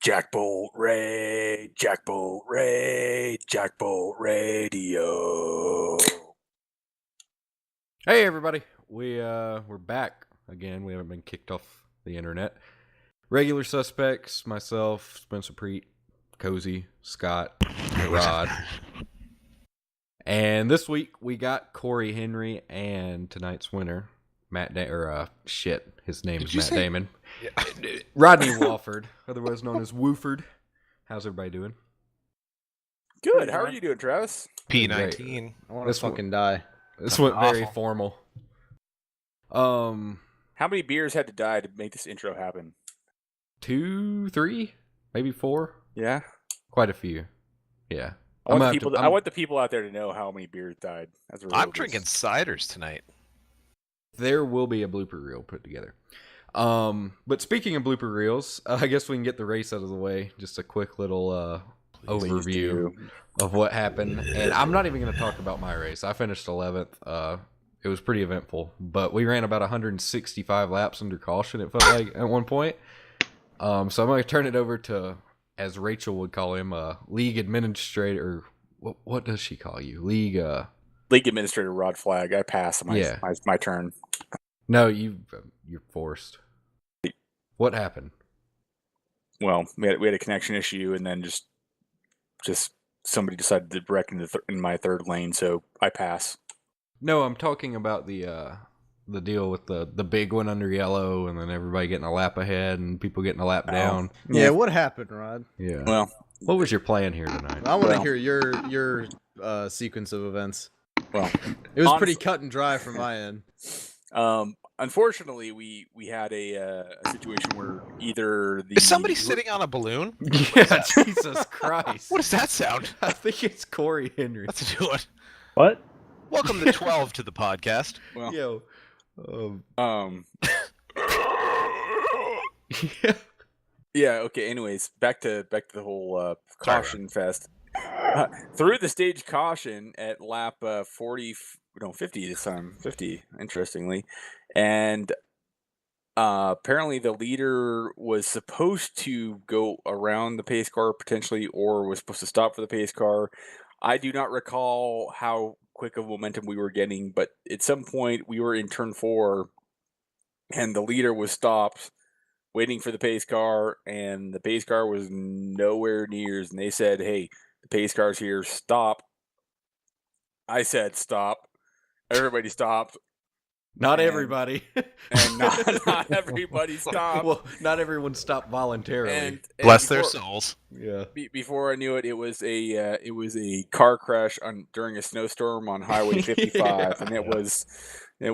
JackBolt Radio. Hey everybody, we're back again. We haven't been kicked off the internet. Regular suspects: myself, Spencer Preet, Cozy, Scott, Rod. And this week we got Corey Henry and tonight's winner, his name is Matt Damon. Yeah. Rodney Walford, otherwise known as Wooford. How's everybody doing? Good. How are you doing, Travis? P19. I want to fucking die. This went very formal. How many beers had to die to make this intro happen? 2, 3, maybe 4. Yeah, quite a few. Yeah. I want the people out there to know how many beers died. I'm drinking ciders tonight. There will be a blooper reel put together. But speaking of blooper reels, I guess we can get the race out of the way. Just a quick little overview of what happened. And I'm not even going to talk about my race. I finished 11th. It was pretty eventful, but we ran about 165 laps under caution, it felt like, at one point. So I'm going to turn it over to, as Rachel would call him, league administrator. What does she call you? League administrator Rod Flag. I pass my turn. No, you're forced. What happened? Well, we had a connection issue, and then just somebody decided to wreck in my third lane, so I pass. No, I'm talking about the deal with the big one under yellow, and then everybody getting a lap ahead and people getting a lap down. Yeah, what happened, Rod? Yeah. Well, what was your plan here tonight? I want to hear your sequence of events. Well, it was pretty cut and dry from my end. Unfortunately, we had a situation where either Is somebody sitting on a balloon? Yeah, Jesus Christ. What does that sound? I think it's Corey Henry. Let's do it. What? Welcome to 12 to the podcast. Well, Yo. Yeah. Okay. Anyways, back to the whole caution fest. Through the stage caution at lap 50 this time, 50, interestingly, and apparently the leader was supposed to go around the pace car potentially, or was supposed to stop for the pace car. I do not recall how quick of momentum we were getting, but at some point we were in turn 4, and the leader was stopped waiting for the pace car, and the pace car was nowhere near, and they said, "Hey, the pace car's here, stop." I said stop. Everybody stopped. Not everybody. And not everybody stopped. Well, not everyone stopped voluntarily. And Bless their souls. Yeah. Before I knew it, it was a car crash during a snowstorm on Highway 55, yeah. And it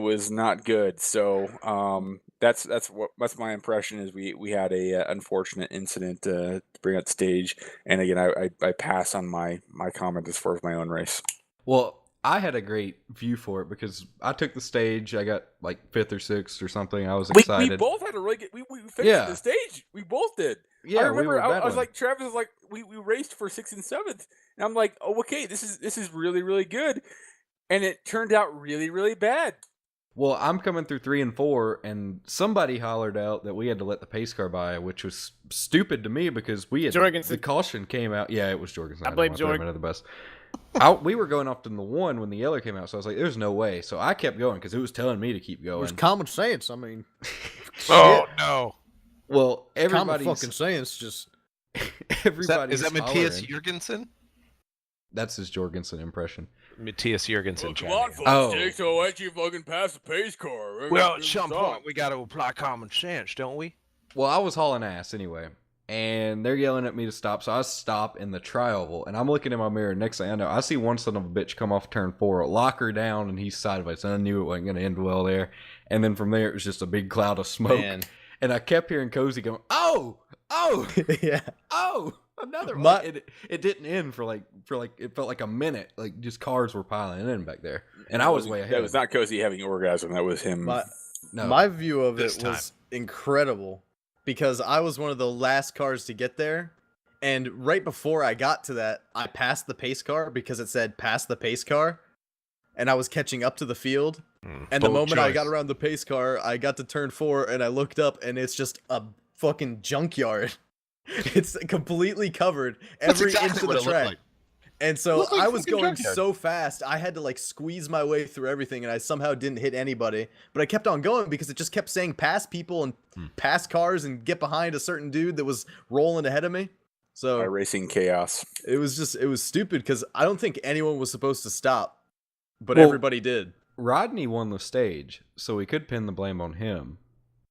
was not good. So that's my impression is we had a unfortunate incident to bring up the stage. And again, I pass on my comment as far as my own race. Well, I had a great view for it because I took the stage. I got like 5th or 6th or something. I was excited. We both had a really good. We finished the stage. We both did. Yeah, I remember. I was like, Travis was like, we raced for 6th and 7th, and I'm like, oh, okay, this is really, really good, and it turned out really, really bad. Well, I'm coming through 3 and 4, and somebody hollered out that we had to let the pace car by, which was stupid to me because we had the caution came out. Yeah, it was Jorgensen. I blame Jorgensen. The best. We were going off in the 1 when the yellow came out, so I was like, "There's no way." So I kept going because it was telling me to keep going. There's common sense. I mean, oh no. Well, everybody's common fucking sense. Just everybody. Is that Matthias Jorgensen? That's his Jorgensen impression. Matthias Jorgensen. Come on, folks, so why don't you fucking pass the pace car? Well, at some point we got to apply common sense, don't we? Well, I was hauling ass anyway. And they're yelling at me to stop, so I stop in the tri-oval, and I'm looking in my mirror. Next thing I know, I see one son of a bitch come off turn 4, lock her down, and he's sideways. And I knew it wasn't going to end well there. And then from there, it was just a big cloud of smoke. Man. And I kept hearing Cozy going, "Oh, yeah, oh, another one." It didn't end for like it felt like a minute. Like just cars were piling in back there, and I was way ahead. That was not Cozy having orgasm. That was him. My view of it was incredible. Because I was one of the last cars to get there, and right before I got to that, I passed the pace car because it said pass the pace car, and I was catching up to the field, and the moment I got around the pace car, I got to turn 4, and I looked up, and it's just a fucking junkyard. It's completely covered That's every exactly inch of what the it looked track. like. And so Looked like I was fucking going junkyard. so fast, I had to like squeeze my way through everything, and I somehow didn't hit anybody. But I kept on going because it just kept saying pass people and pass cars and get behind a certain dude that was rolling ahead of me. So Racing chaos. it was stupid because I don't think anyone was supposed to stop, but Well, everybody did. Rodney won the stage, so we could pin the blame on him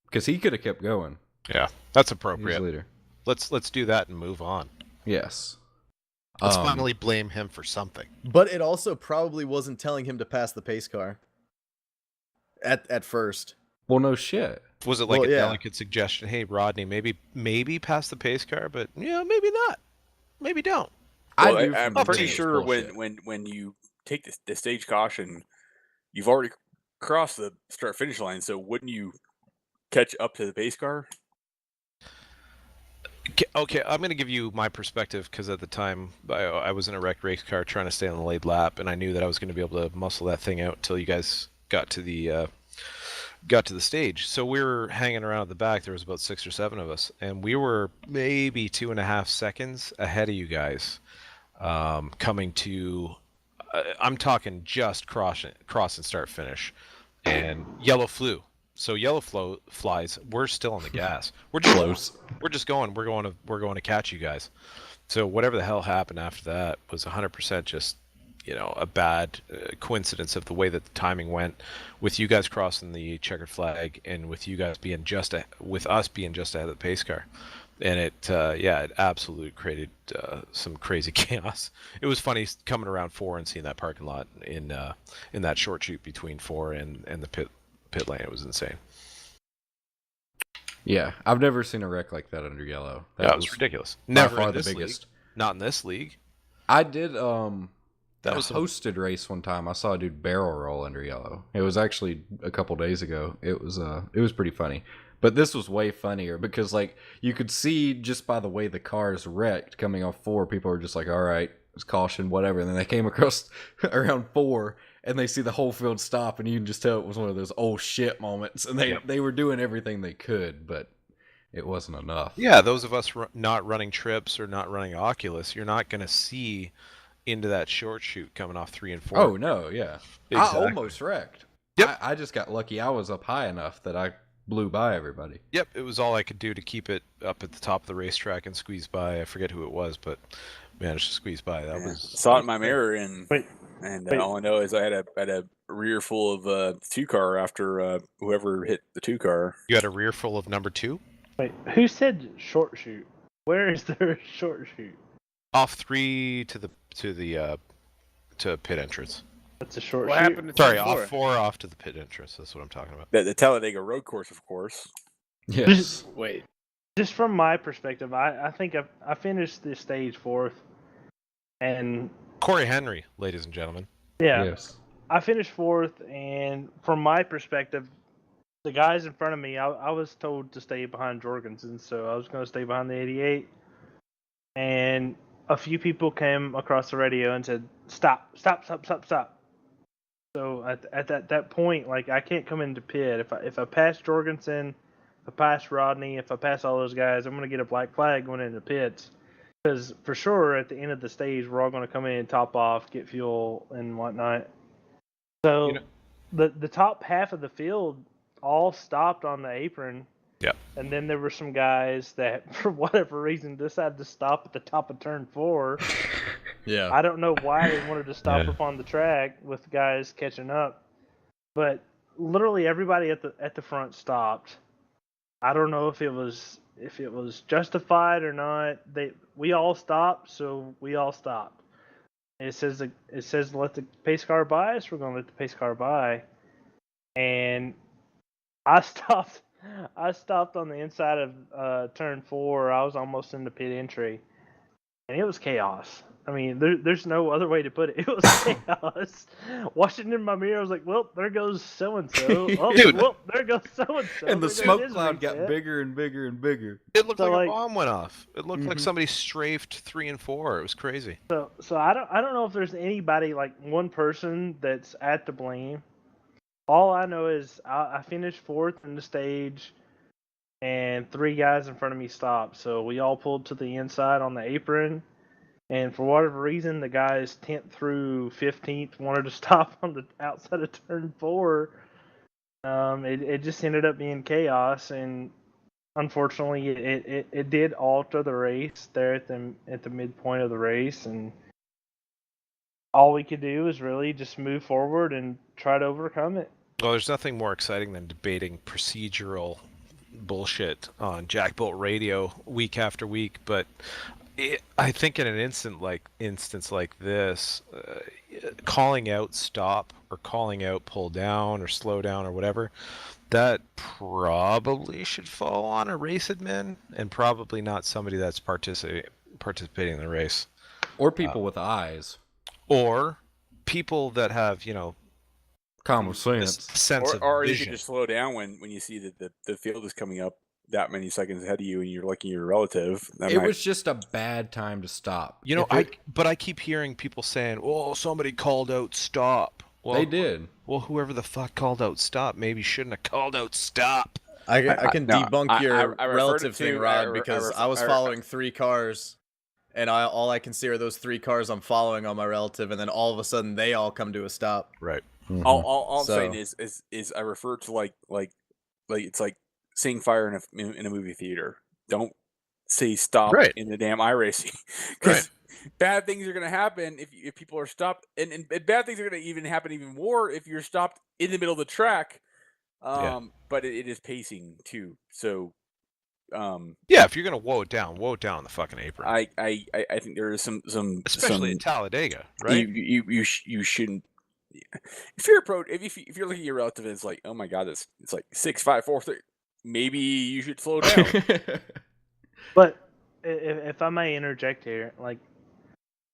because he could have kept going. Yeah, that's He's appropriate. leader. Let's do that and move on. Yes. Let's finally blame him for something. But it also probably wasn't telling him to pass the pace car at first. Well, no shit. Was it like Well, a yeah. delicate suggestion? Hey, Rodney, maybe pass the pace car, but yeah, maybe not. Maybe don't. Well, I do I'm from pretty Brittany's sure bullshit. when you take the stage caution, you've already crossed the start finish line. So wouldn't you catch up to the pace car? Okay, I'm going to give you my perspective because at the time I was in a wrecked race car trying to stay on the laid lap, and I knew that I was going to be able to muscle that thing out until you guys got to the stage. So we were hanging around at the back. There was about 6 or 7 of us, and we were maybe 2.5 seconds ahead of you guys, coming to. I'm talking just cross and start finish, and yellow flew. So yellow flies. We're still on the gas. We're just Close. We're just going. We're going to catch you guys. So whatever the hell happened after that was 100% just a bad coincidence of the way that the timing went, with you guys crossing the checkered flag and with you guys being with us being just ahead of the pace car. And it absolutely created some crazy chaos. It was funny coming around 4 and seeing that parking lot in that short shoot between 4 and the pit lane. It was insane. Yeah, I've never seen a wreck like that under yellow. That was ridiculous. By Never far in the this biggest. league. Not in this league. I did That was a hosted race one time. I saw a dude barrel roll under yellow. It was actually a couple days ago. It was pretty funny. But this was way funnier because like you could see just by the way the cars wrecked coming off 4, people were just like, all right, it's caution, whatever. And then they came across around 4 and they see the whole field stop, and you can just tell it was one of those oh shit moments. And they were doing everything they could, but it wasn't enough. Yeah, those of us not running trips or not running Oculus, you're not going to see into that short shoot coming off 3 and 4. Oh no, yeah. Exactly. I almost wrecked. Yep. I just got lucky. I was up high enough that I blew by everybody. Yep, it was all I could do to keep it up at the top of the racetrack and squeeze by. I forget who it was, but managed to squeeze by. That was saw it in my mirror, and Wait. all I know is I had a rear full of 2 car after whoever hit the 2 car. You had a rear full of number 2 Wait, who said short shoot? Where is there a short shoot? off 3 to pit entrance. That's a short What shoot. happened to Sorry, turn off four? 4 off to the pit entrance. That's what I'm talking about. The Talladega road course, of course. Yes. Wait. Just from my perspective, I think I finished the stage 4th, and Corey Henry, ladies and gentlemen. yeah, Yes. I finished 4th, and from my perspective, the guys in front of me, I was told to stay behind Jorgensen, so I was going to stay behind the 88. And a few people came across the radio and said, "Stop, stop, stop, stop, stop." So at that point, like I can't come into pit if I pass Jorgensen, if I pass Rodney, if I pass all those guys, I'm going to get a black flag going into pits. Because for sure, at the end of the stage, we're all going to come in, top off, get fuel and whatnot. So the top half of the field all stopped on the apron. Yep. And then there were some guys that, for whatever reason, decided to stop at the top of turn 4. Yeah. I don't know why they wanted to stop Yeah. up on the track with guys catching up, but literally everybody at the front stopped. I don't know if it was justified or not. We all stopped, so we all stopped. It says let the pace car by us. We're gonna let the pace car by, and I stopped. I stopped on the inside of turn 4. I was almost in the pit entry, and it was chaos. I mean, there's no other way to put it. It was chaos. Watching in my mirror, I was like, "Well, there goes so and so. Oh, Dude. well, there goes so and so." And the smoke cloud got bigger and bigger and bigger. It looked So, like like- a bomb went off. It looked like Mhm. somebody strafed 3 and 4. It was crazy. So I don't know if there's anybody, like one person that's at the blame. All I know is I finished 4th in the stage, and 3 guys in front of me stopped. So we all pulled to the inside on the apron, and for whatever reason, the guys 10th through 15th wanted to stop on the outside of turn 4. It just ended up being chaos, and unfortunately, it did alter the race there at the midpoint of the race, and all we could do is really just move forward and try to overcome it. Well, there's nothing more exciting than debating procedural bullshit on JackBolt radio week after week, but I think in an instance like this, calling out stop or calling out pull down or slow down or whatever, that probably should fall on a race admin and probably not somebody that's participating in the race. Or people with eyes. Or people that have, common sense. Sense or of you vision. could just slow down when you see that the field is coming up that many seconds ahead of you and you're looking at your relative. It was just a bad time to stop. But I keep hearing people saying, "Oh, somebody called out stop." Well, they did. Well, whoever the fuck called out stop maybe shouldn't have called out stop. I can debunk your I relative to- thing, Rod, because I was following 3 cars, and all I can see are those 3 cars I'm following on my relative, and then all of a sudden they all come to a stop. Right. Mm-hmm. All I'm saying is I refer to like it's like seeing fire in a movie theater. Don't say stop in the damn iRacing, because bad things are going to happen if people are stopped, and bad things are going to even happen even more if you're stopped in the middle of the track. But it is pacing too. So if you're gonna woe it down the fucking apron. I think there is some especially at Talladega, right? You shouldn't. If you're if you're looking at your relative and it's like, oh my god, it's like 6, 5, 4, 3, maybe you should slow down. But if I may interject here, like,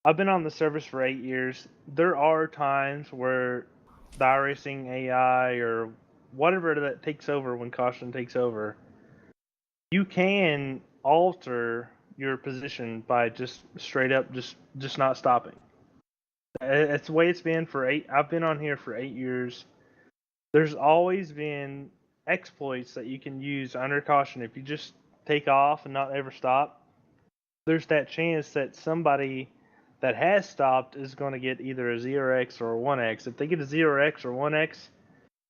I've been on the service for 8 years. There are times where the iRacing AI or whatever that takes over when caution takes over, you can alter your position by just straight up just not stopping. It's the way it's been for 8. I've been on here for 8 years. There's always been exploits that you can use under caution. If you just take off and not ever stop, there's that chance that somebody that has stopped is going to get either a 0x or a 1x. If they get a 0x or 1x,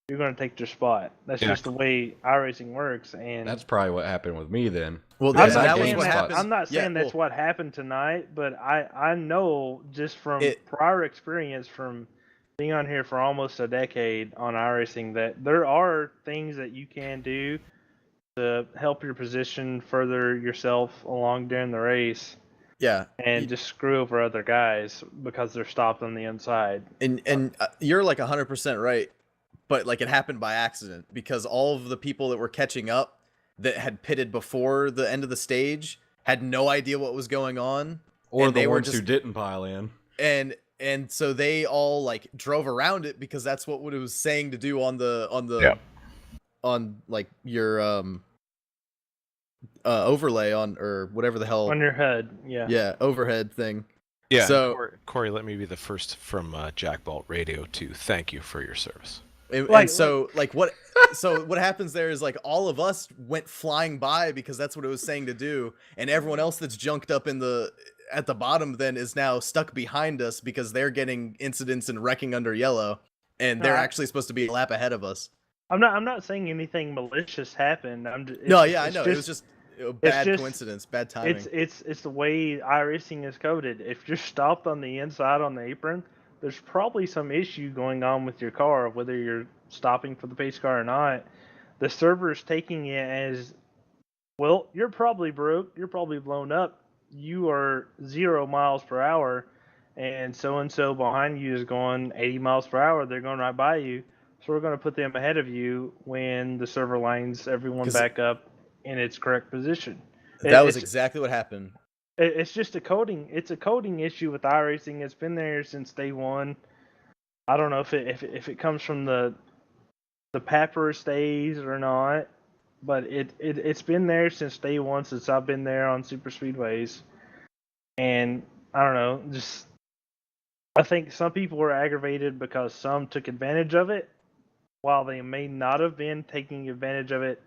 you're going to take their spot. That's just the way iRacing works. And that's probably what happened with me then. Well, I'm not saying that's what happened tonight, but I know just from prior experience from being on here for almost a decade on iRacing that there are things that you can do to help your position further yourself along during the race. Yeah. And just screw over other guys because they're stopped on the inside. And you're like 100% right, but like it happened by accident because all of the people that were catching up that had pitted before the end of the stage had no idea what was going on, or the ones who didn't pile in, and so they all like drove around it because that's what it was saying to do on like your overlay on or whatever the hell on your head, overhead thing. Yeah. So Corey, let me be the first from JackBolt Radio to thank you for your service. What happens there is like all of us went flying by because that's what it was saying to do, and everyone else that's junked up at the bottom then is now stuck behind us because they're getting incidents and wrecking under yellow, and they're actually supposed to be a lap ahead of us. I'm not saying anything malicious happened. I know. It was just a bad coincidence, bad timing. It's the way iRacing is coded. If you're stopped on the inside on the apron, there's probably some issue going on with your car, whether you're stopping for the pace car or not. The server's taking it as, well, you're probably broke, you're probably blown up, you are 0 miles per hour, and so behind you is going 80 miles per hour, they're going right by you, so we're going to put them ahead of you when the server lines everyone back up in its correct position. That was exactly what happened. It's just a coding issue with iRacing. It's been there since day one. I don't know if it comes from the Papyrus days or not, but it's been there since day one, since I've been there on super speedways. And I don't know, just I think some people were aggravated because some took advantage of it, while they may not have been taking advantage of it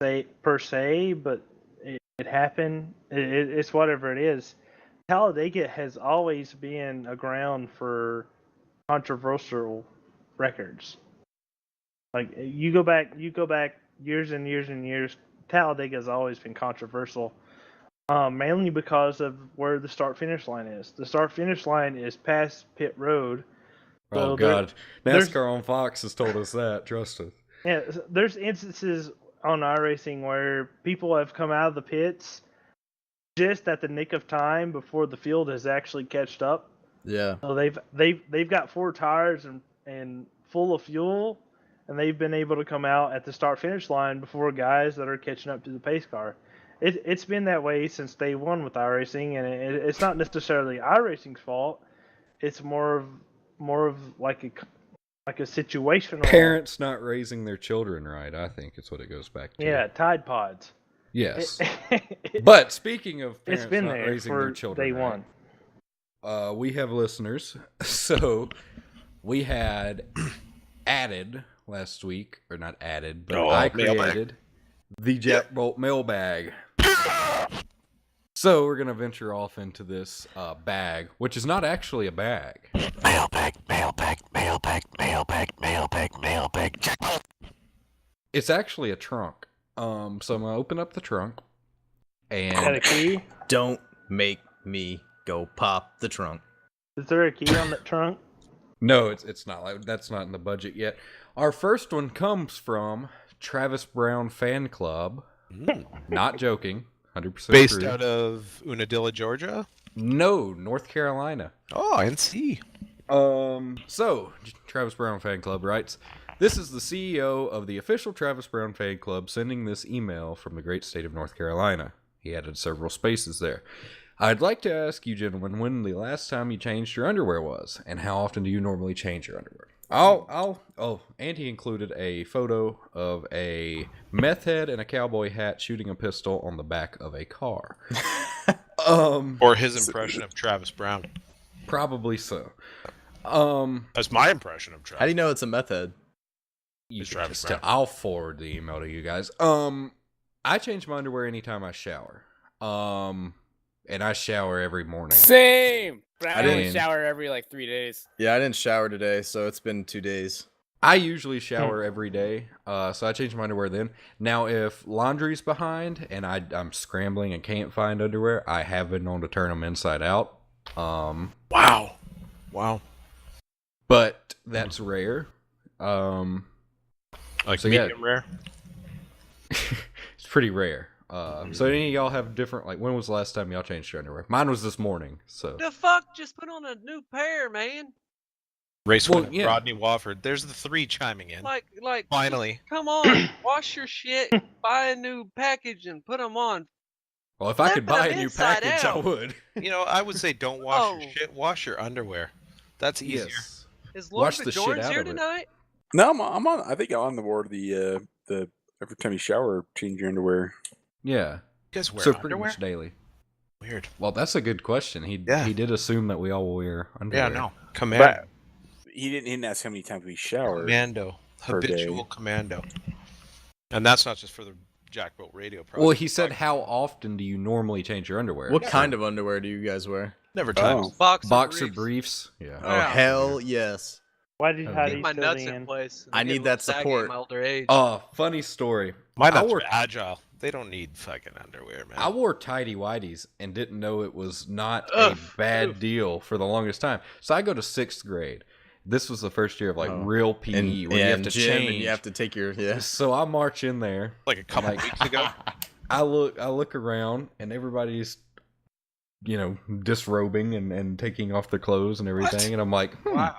say per se, but it happened. It's whatever it is. Talladega has always been a ground for controversial records. Like you go back years and years and years. Talladega has always been controversial, mainly because of where the start finish line is. The start finish line is past pit road. Oh God, NASCAR on Fox has told us that. Trust us. Yeah, there's instances on iRacing where people have come out of the pits just at the nick of time before the field has actually catched up. Yeah. So they've got 4 tires and full of fuel, and they've been able to come out at the start finish line before guys that are catching up to the pace car. It's been that way since day one with iRacing, and it's not necessarily iRacing's fault. It's more of like a situational. Parents not raising their children right, I think is what it goes back to. Yeah, Tide Pods. Yes. But speaking of parents it's been not there raising for their children day one. right, we have listeners. So we had added last week, or not added, but I created the JackBolt Mailbag. So we're going to venture off into this bag, which is not actually a bag. Mailbag, JackBolt. It's actually a trunk. So I'm going to open up the trunk. And Got a key? Don't make me go pop the trunk. Is there a key on that trunk? No, it's not. Like that's not in the budget yet. Our first one comes from Travis Brown Fan Club. Not joking. 100% Based true. out of Unadilla, Georgia? No, North Carolina. Oh, NC. So, Travis Brown Fan Club writes, "This is the CEO of the official Travis Brown Fan Club sending this email from the great state of North Carolina." He added several spaces there. "I'd like to ask you gentlemen when the last time you changed your underwear was, and how often do you normally change your underwear?" And he included a photo of a meth head and a cowboy hat shooting a pistol on the back of a car. Or his impression of Travis Brown. Probably so. That's my impression of Travis. How do you know it's a meth head? You It's can Travis just Brown. I'll forward the email to you guys. I change my underwear anytime I shower. And I shower every morning. Same. But I only didn't- shower every like 3 days. Yeah, I didn't shower today, so it's been 2 days. I usually shower every day, so I change my underwear then. Now, if laundry's behind and I'm scrambling and can't find underwear, I have been known to turn them inside out. Wow. But that's rare. Like So, yeah. medium rare? It's pretty rare. So any of y'all have different, like, when was the last time y'all changed your underwear? Mine was this morning, so. The fuck? Just put on a new pair, man. Race Well, winner yeah. Rodney Wofford. There's the 3 chiming in. Like, Finally. come on, wash your shit, buy a new package, and put them on. Well, if I could Flipping buy a them new inside package, I out. would. You know, I would say don't wash your Oh. shit. Wash your underwear. That's easier. Yes. Is Lord Wash the the shit Jordan's out here of it. tonight? No, I'm on. I think I'm on the board. The every time you shower, change your underwear. Yeah. You guys wear So pretty underwear? much daily. Weird. Well, that's a good question. He did assume that we all wear underwear. Yeah, no. Commando. But he didn't ask how many times we shower. Commando. per day. Habitual commando. And that's not just for the JackBolt radio product. Well, he said, how often do you normally change your underwear? What kind of underwear do you guys wear? Never times. Oh. Boxer briefs? Yeah. Oh, Yeah. hell yes. Why did Oh, how keep do you My fill nuts me in in? place. I need that support. In my older age. Funny story. My I nuts wore- are agile. They don't need fucking underwear, man. I wore tidy whities and didn't know it was not Ugh. a bad deal for the longest time. So I go to 6th grade. This was the first year of like real PE And, where you have and to gym, change. and you have to take your So I march in there. like a couple Like- weeks ago. I look around and everybody's, disrobing and taking off their clothes and everything, and I'm like, Wow.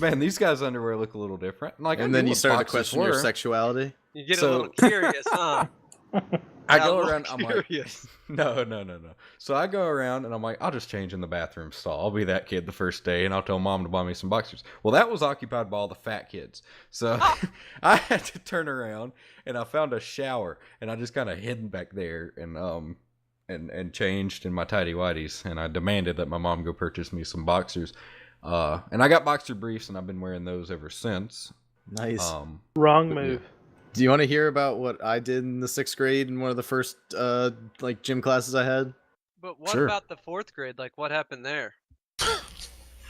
man, these guys' underwear look a little different. Like, I and knew then you what start to boxers question your were. sexuality. You get So- a little curious, huh? I Got a go little around. I'm like, curious. no. So I go around and I'm like, I'll just change in the bathroom stall. I'll be that kid the first day, and I'll tell mom to buy me some boxers. Well, that was occupied by all the fat kids, so I had to turn around, and I found a shower, and I just kind of hid back there and changed in my tidy whities, and I demanded that my mom go purchase me some boxers. And I got boxer briefs, and I've been wearing those ever since. Nice. Wrong But, yeah. move. Do you want to hear about what I did in the 6th grade in one of the first like gym classes I had? But what Sure. about the 4th grade? Like, what happened there?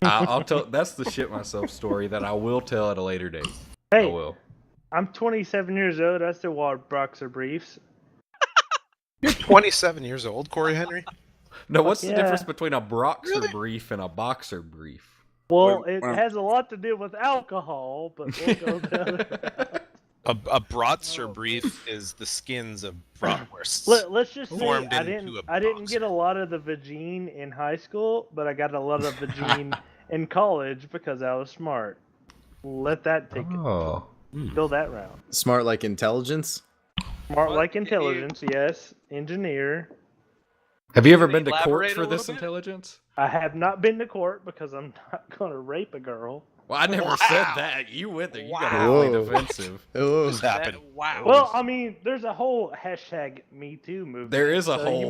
I'll tell. That's the shit myself story that I will tell at a later date. I Hey, will. I'm 27 years old. I still wear boxer briefs. You're 27 years old, Corey Henry. No, what's the yeah. difference between a boxer brief and a boxer brief? Well, What- it what- has a lot to do with alcohol, but we'll go there. A bratzer brief is the skins of bratwursts. Let's just say Formed I into a didn't get boxer. a lot of the vagine in high school, but I got a lot of vagine in college because I was smart. Let that take Oh. go that round. Smart like intelligence? Smart What? like Can you- intelligence, yes. Engineer. Have you ever Can you been to court elaborate a for little this bit? intelligence? I have not been to court because I'm not going to rape a girl. Well, I never said that. You went there. You got Wow. awfully Whoa. defensive. Oh, This happened. Wow. Well, I mean, there's a whole hashtag Me Too movement. There is a so whole.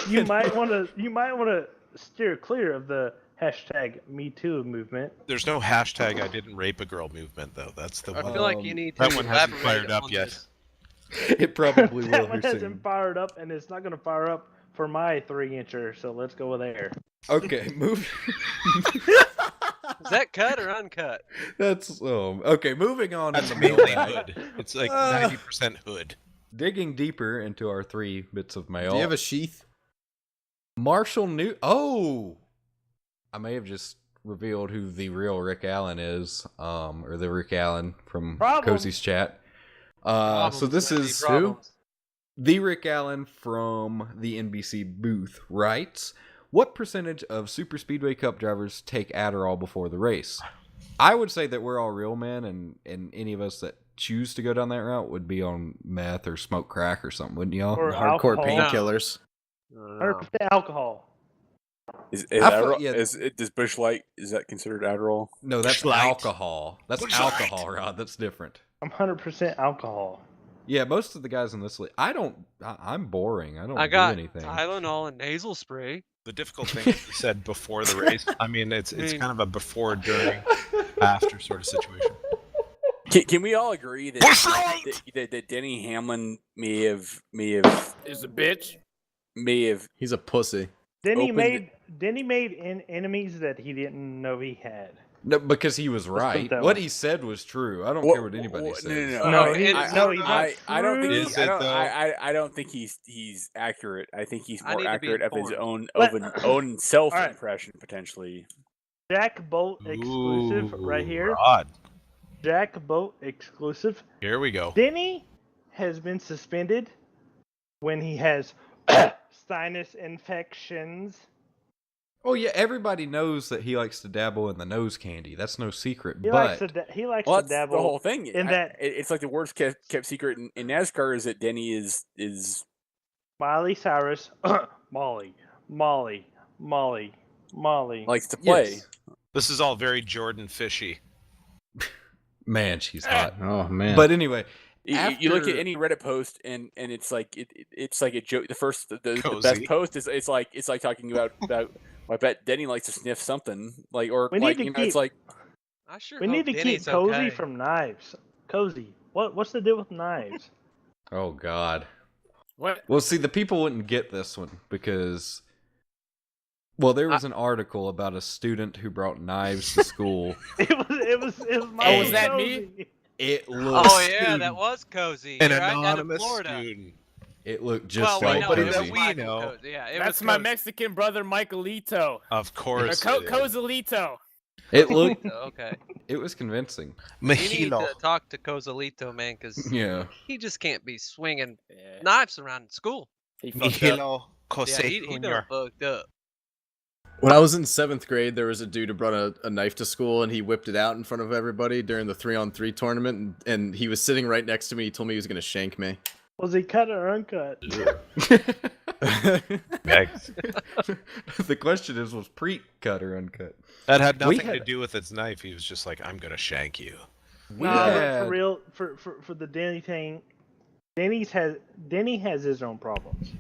You might want to steer clear of the hashtag Me Too movement. There's no hashtag I didn't rape a girl movement though. That's the I one. feel like you need to that one hasn't elaborate fired up on yet. this. It probably will That here one soon. hasn't fired up, and it's not going to fire up for my 3-incher. So let's go there. Okay, move. Is that cut or uncut? That's okay. Moving on. That's in the mainly mailbag. hood. It's like 90% hood. Digging deeper into our 3 bits of mail. do you have a sheath? Marshall New. Oh, I may have just revealed who the real Rick Allen is, or the Rick Allen from Problems. Cozy's chat. So this Problems, is problems. the Rick Allen from the NBC booth writes, "What percentage of Super Speedway Cup drivers take Adderall before the race?" I would say that we're all real men, and any of us that choose to go down that route would be on meth or smoke crack or something, wouldn't y'all? Or Hardcore alcohol. painkillers. 100% alcohol. Is I thought- Adderall, yeah. does Bush Light, is that considered Adderall? No, that's Light. alcohol. That's Bush Light. alcohol, Rod. That's different. I'm 100% alcohol. Yeah, most of the guys in this league, I'm boring. I don't I do got anything. Tylenol and nasal spray. The difficult thing is you said before the race. I mean, it's mean- kind of a before, during, after sort of situation. Can we all agree that Denny Hamlin may have Is a bitch. He's a pussy. Then he Opened- made enemies that he didn't know he had. No, because he was right. that What way. he said was true. I don't care what anybody says. No, he's not I don't think true. Is it, though? I don't think he's accurate. I think he's I more need to be accurate of his informed. own self Alright. impression potentially. JackBolt exclusive right here. Rod. JackBolt exclusive. Here we go. Denny has been suspended when he has sinus infections. Oh yeah, everybody knows that he likes to dabble in the nose candy. That's no secret. He but likes to he likes Well, to that's dabble the whole thing. in that It's like the worst kept secret in NASCAR is that Denny is Miley Cyrus, Molly, likes to play. Yes. This is all very Jordan Fishy. Man, she's hot. Oh man. But anyway, You look at After- any Reddit post and it's like it's like a joke. The Cozy. best post is it's like talking about I bet Denny likes to sniff something like or We need like to you know it's keep- like I sure We hope need to Denny's keep Cozy okay. from knives. Cozy, what's the deal with knives? oh god. What? Well, see, the people wouldn't get this one because, well, there was an article about a student who brought knives to school. It was my Oh, was that me? Cozy. It looked. Oh yeah, that was cozy. An You're right, down in anonymous Florida. student. It looked just Well, we like know Nobody it was that Cozy. we Michael know. Cozy. Yeah, it That's was my Cozy. Mexican brother, Michaelito. Of Or course. Co- it is. Cozelito. It looked. Okay. It was convincing. You need Mejilo. to talk to Cozelito, man, because Yeah. he just can't be swinging Yeah. knives around school. He fucked up. Mejilo Yeah, Jose he done Jr. fucked up. when I was in 7th grade, there was a dude who brought a knife to school and he whipped it out in front of everybody during the 3-on-3 tournament. And he was sitting right next to me. He told me he was going to shank me. Was he cut or uncut? The question is, was Preet cut or uncut? That had We nothing to had- do with its knife. He was just like, I'm gonna shank you. We Nah, but had- for real, for the Denny thing, Denny has his own problems.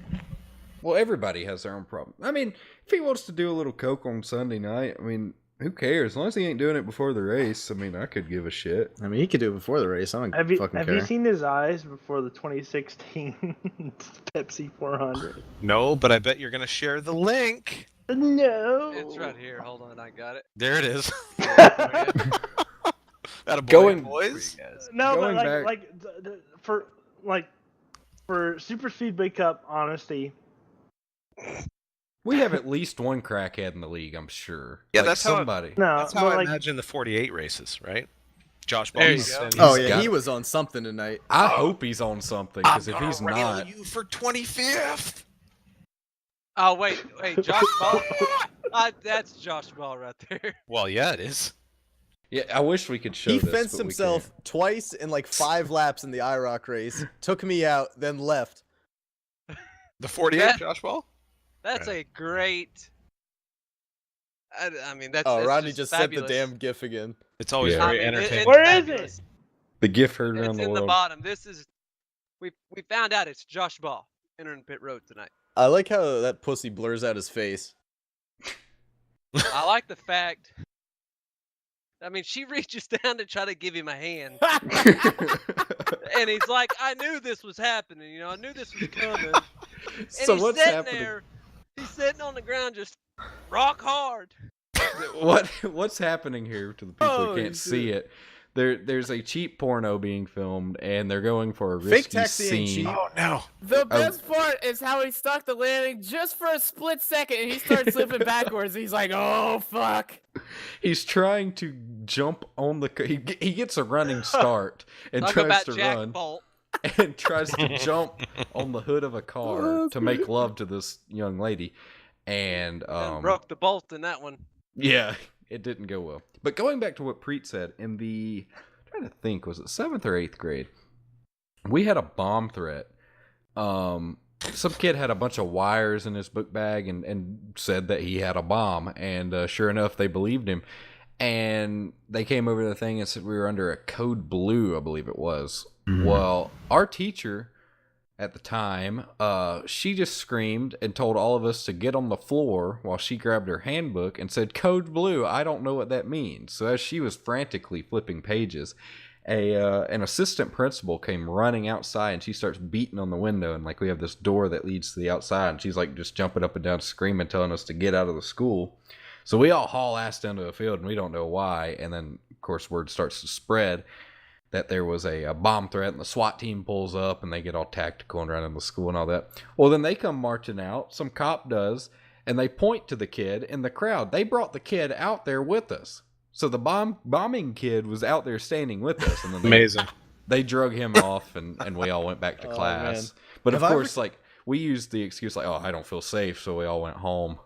Well, everybody has their own problem. I mean, if he wants to do a little coke on Sunday night, I mean, Who cares? As long as he ain't doing it before the race. I mean, I could give a shit. I mean, he could do it before the race. I don't Have you fucking care. seen his eyes before the 2016 Pepsi 400? No, but I bet you're gonna share the link. No. It's right here. Hold on, I got it. There it is. That Going- boys. No, Going but back- for Super Speedway Cup honesty, We have at least one crackhead in the league, I'm sure. Yeah, Like, that's how it- somebody. no. That's how but I imagine the 48 races, right? Josh There you Ball's go. and Oh he's yeah, got- he was on something tonight. I hope he's on something, because if I'm he's gonna rail not, you for 25th. Oh wait, Josh Ball. That's Josh Ball right there. Well, yeah, it is. yeah, I wish we could show He this, fenced but we himself can't. twice in like 5 laps in the IROC race, took me out, then left. The 48 That- Josh Ball. That's a great. I mean, that's. Oh, it's Rodney just fabulous. sent the damn gif again. It's always Yeah. very I mean, entertaining. Where is fabulous. The GIF heard around It's the in world. the bottom. This is. We found out it's Josh Ball entering pit road tonight. I like how that pussy blurs out his face. I like the fact. I mean, she reaches down to try to give him a hand, and he's like, "I knew this was happening. You know, I knew this was coming." And So he's what's sitting happening? there. He's sitting on the ground, just rock hard. What's happening here to the people who Holy can't see it? There's a cheap porno being filmed, and they're going for a Fake risky taxi ain't scene. cheap. Oh no! The best part is how he stuck the landing just for a split second, and he starts slipping backwards. He's like, "Oh fuck!" He's trying to jump on the. He gets a running start and Talk tries about to Jack run Bolt. and tries to jump on the hood of a car Oh, to make love to this young lady, and Broke the bolt in that one. yeah, it didn't go well. But going back to what Preet said, in I'm trying to think, was it 7th or 8th grade? We had a bomb threat. Some kid had a bunch of wires in his book bag and said that he had a bomb. And sure enough, they believed him. And they came over to the thing and said we were under a code blue, I believe it was. Well, our teacher at the time, she just screamed and told all of us to get on the floor while she grabbed her handbook and said, "Code blue, I don't know what that means." So as she was frantically flipping pages, an assistant principal came running outside, and she starts beating on the window, and like we have this door that leads to the outside, and she's like just jumping up and down screaming, telling us to get out of the school. So we all haul ass down to the field, and we don't know why. And then of course word starts to spread that there was a bomb threat, and the SWAT team pulls up, and they get all tactical and run into the school and all that. Well, then they come marching out, some cop does, and they point to the kid in the crowd. They brought the kid out there with us. So the bombing kid was out there standing with us, and then Amazing. they drug him off, and we all went back to Oh, class. man. But of Have I course, like, we used the excuse like, "Oh, I don't feel safe," so we all went home.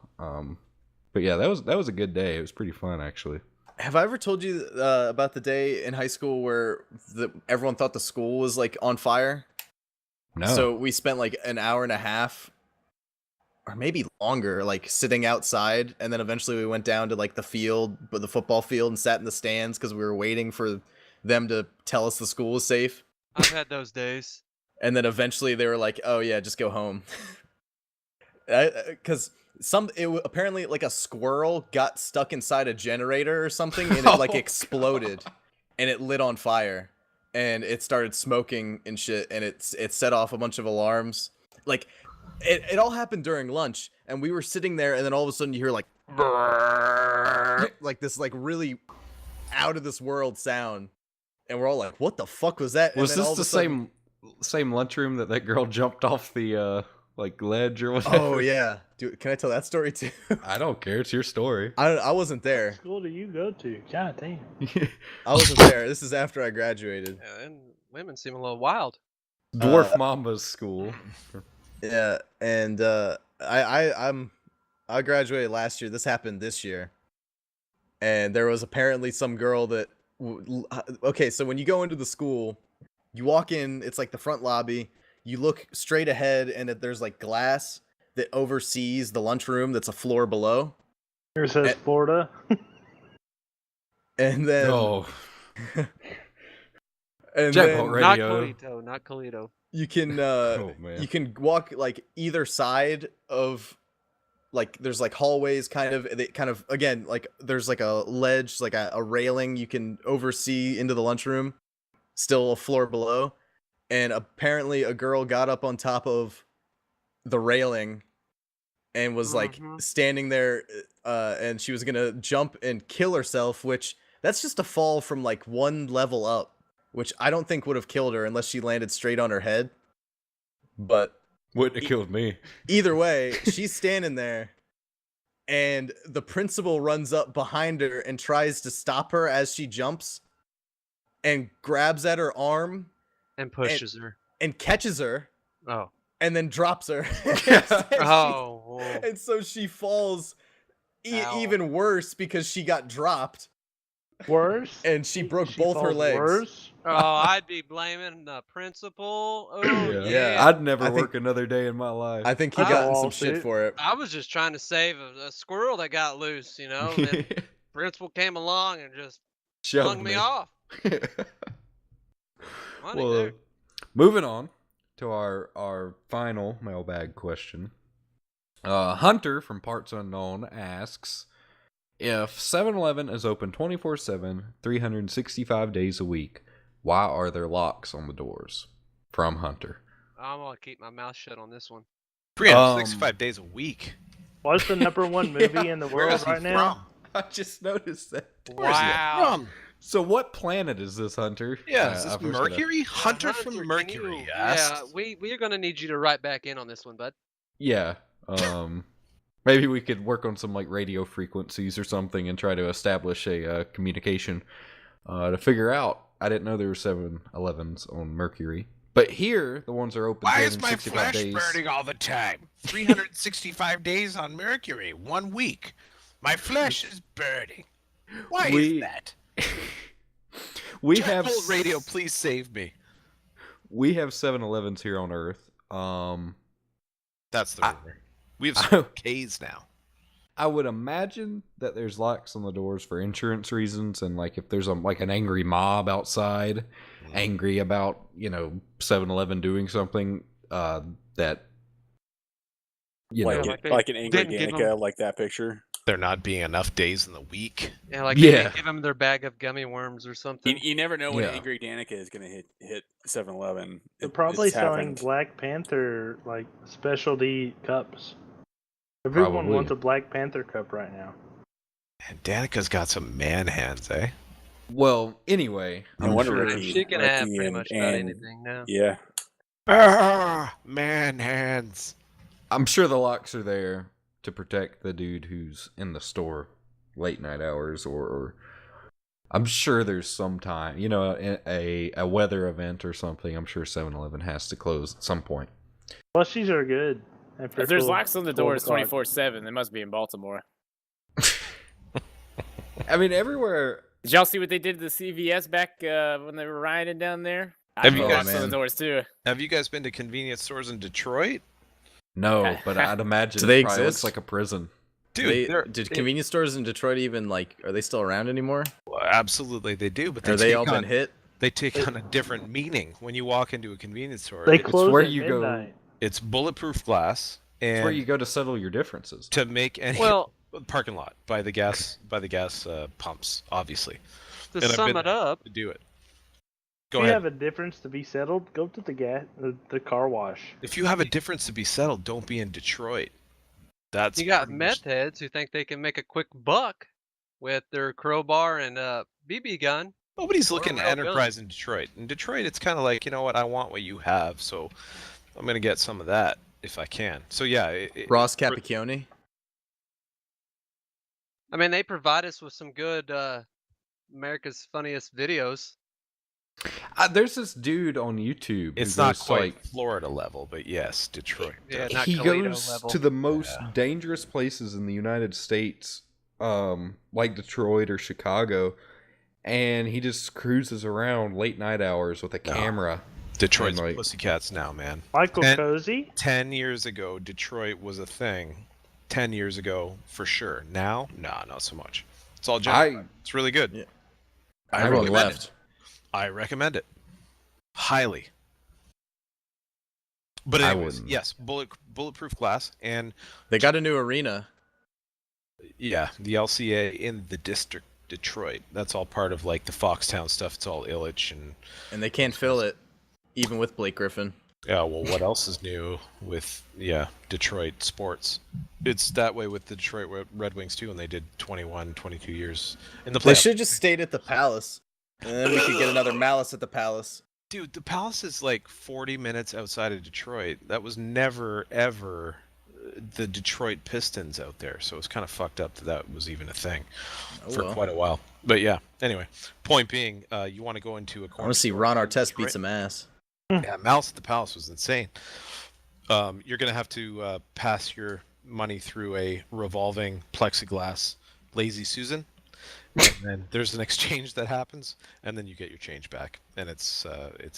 But yeah, that was a good day. It was pretty fun, actually. Have I ever told you about the day in high school where everyone thought the school was like on fire? No. So we spent like an hour and a half, or maybe longer, like sitting outside, and then eventually we went down to like the field, but the football field, and sat in the stands because we were waiting for them to tell us the school was safe. I've had those days. And then eventually they were like, "Oh yeah, just go home," because apparently like a squirrel got stuck inside a generator or something, and it like exploded, and it lit on fire, and it started smoking and shit, and it set off a bunch of alarms. Like it all happened during lunch, and we were sitting there, and then all of a sudden you hear like like this like really out of this world sound, and we're all like, "What the fuck was that?" And Was then this all of the a sudden- same lunchroom that girl jumped off the like ledge or whatever? Oh yeah, dude, can I tell that story too? I don't care. It's your story. I wasn't there. What school do you go to? God damn. I wasn't there. This is after I graduated. Yeah, and women seem a little wild. Dwarf Mamba's school. Yeah, and I graduated last year. This happened this year, and there was apparently some girl that. Okay, so when you go into the school, you walk in. It's like the front lobby. You look straight ahead, and there's like glass that oversees the lunchroom. That's a floor below. Here says Florida. And then, Oh, and JackBolt then Radio. Not Colito. you can Oh, man. you can walk like either side of like there's like hallways again, like there's like a ledge, like a railing you can oversee into the lunchroom, still a floor below. And apparently a girl got up on top of the railing and was like standing there, and she was gonna jump and kill herself, which that's just a fall from like one level up, which I don't think would have killed her unless she landed straight on her head. But wouldn't have killed me. Either way, she's standing there, and the principal runs up behind her and tries to stop her as she jumps, and grabs at her arm and pushes her and catches her. Oh. And then drops her. And so she falls even worse because she got dropped. Worse? And she broke both her legs. Worse? Oh, I'd be blaming the principal. Oh, yeah. I'd never work another day in my life. I think he got some shit for it. I was just trying to save a squirrel that got loose, you know? And then principal came along and just flung me off. Well, moving on to our final mailbag question. Hunter from Parts Unknown asks, if 7-Eleven is open 24/7, 365 days a week, why are there locks on the doors? From Hunter. I'm going to keep my mouth shut on this one. 365 days a week. What's the #1 movie in the world right now? I just noticed that. Wow. So what planet is this, Hunter? Yeah, is this Mercury? Hunter from Mercury. Yeah, we are going to need you to write back in on this one, bud. Yeah. Maybe we could work on some like radio frequencies or something and try to establish a communication to figure out. I didn't know there were 7-Elevens on Mercury, but here the ones are open. Why is my flesh burning all the time? 365 days on Mercury, 1 week. My flesh is burning. Why is that? We JackBolt have radio, please save me. We have 7-Elevens here on Earth. That's the rumor. We have some K's now. I would imagine that there's locks on the doors for insurance reasons, and like if there's like an angry mob outside, angry about 7-Eleven doing something that like an angry Danica, like that picture. There not being enough days in the week. Yeah, like they didn't give them their bag of gummy worms or something. You never know when Angry Danica is going to hit 7-Eleven. They're probably selling Black Panther like specialty cups. Everyone wants a Black Panther cup right now. And Danica's got some man hands, eh? Well, anyway, she can have pretty much about anything now. Yeah. Man hands. I'm sure the locks are there to protect the dude who's in the store late night hours, or I'm sure there's some time, a weather event or something. I'm sure 7-Eleven has to close at some point. Plushies are good. If there's locks on the doors 24/7, they must be in Baltimore. I mean, everywhere. Did y'all see what they did to the CVS back when they were rioting down there? Have you guys locks on the doors too? Have you guys been to convenience stores in Detroit? No, but I'd imagine do they it probably exist? looks like a prison. Dude, did convenience stores in Detroit even are they still around anymore? Well, absolutely, they do. But are they all been hit? They take on a different meaning when you walk into a convenience store. They close where at you midnight. go. It's bulletproof glass, and it's where you go to settle your differences. To make any parking lot by the gas pumps, obviously. To sum it up, to do it. If you have a difference to be settled, go to the car wash. If you have a difference to be settled, don't be in Detroit. That's you got meth heads who think they can make a quick buck with their crowbar and BB gun. Nobody's looking at enterprise in Detroit. In Detroit, it's kind of like, you know what, I want what you have, so I'm gonna get some of that if I can. So yeah, Ross Capicchione. I mean, they provide us with some good America's Funniest Videos. There's this dude on YouTube. It's not quite Florida level, but yes, Detroit. Yeah, not he Toledo goes level. to the most dangerous places in the United States, like Detroit or Chicago, and he just cruises around late night hours with a camera. Detroit's pussycats now, man. Michael Cozy? 10 years ago, Detroit was a thing. 10 years ago, for sure. Now, not so much. It's all gentrified. It's really good. Yeah. I recommend it. Highly. But I anyways, wouldn't. yes, bulletproof glass, and They got a new arena. yeah, the LCA in the district Detroit. That's all part of like the Foxtown stuff. It's all Illich And they can't fill it, even with Blake Griffin. yeah. Well, what else is new with Detroit sports? It's that way with the Detroit Red Wings too, and they did 21, 22 years in the They playoffs. should have just stayed at the Palace, and then we could get another Malice at the Palace. Dude, the Palace is like 40 minutes outside of Detroit. That was never, ever the Detroit Pistons out there. So it's kind of fucked up that was even a thing for quite a while. But yeah, anyway, point being, you want to go into a corner. I want to see Ron Artest beat some ass. Yeah, Malice at the Palace was insane. You're going to have to pass your money through a revolving plexiglass Lazy Susan. And then there's an exchange that happens, and then you get your change back, and it's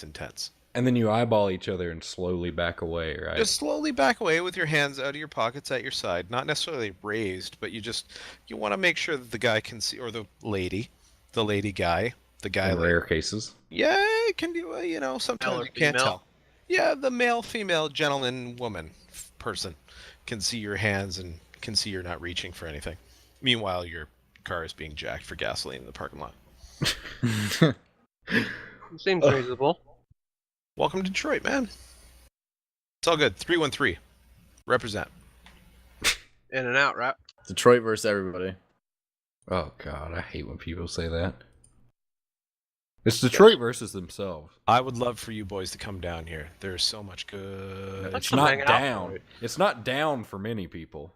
intense. And then you eyeball each other and slowly back away, right? Just slowly back away with your hands out of your pockets at your side, not necessarily raised, but you want to make sure that the guy can see, or the lady guy, the guy. In rare cases. Yeah, it can do. Sometimes you can't tell. Yeah, the male, female, gentleman, woman, person can see your hands and can see you're not reaching for anything. Meanwhile, your car is being jacked for gasoline in the parking lot. Seems reasonable. Welcome to Detroit, man. It's all good. 313. Represent. In and out, right? Detroit versus everybody. Oh god, I hate when people say that. It's Detroit versus themselves. I would love for you boys to come down here. There's so much good. It's not down. It's not down for many people.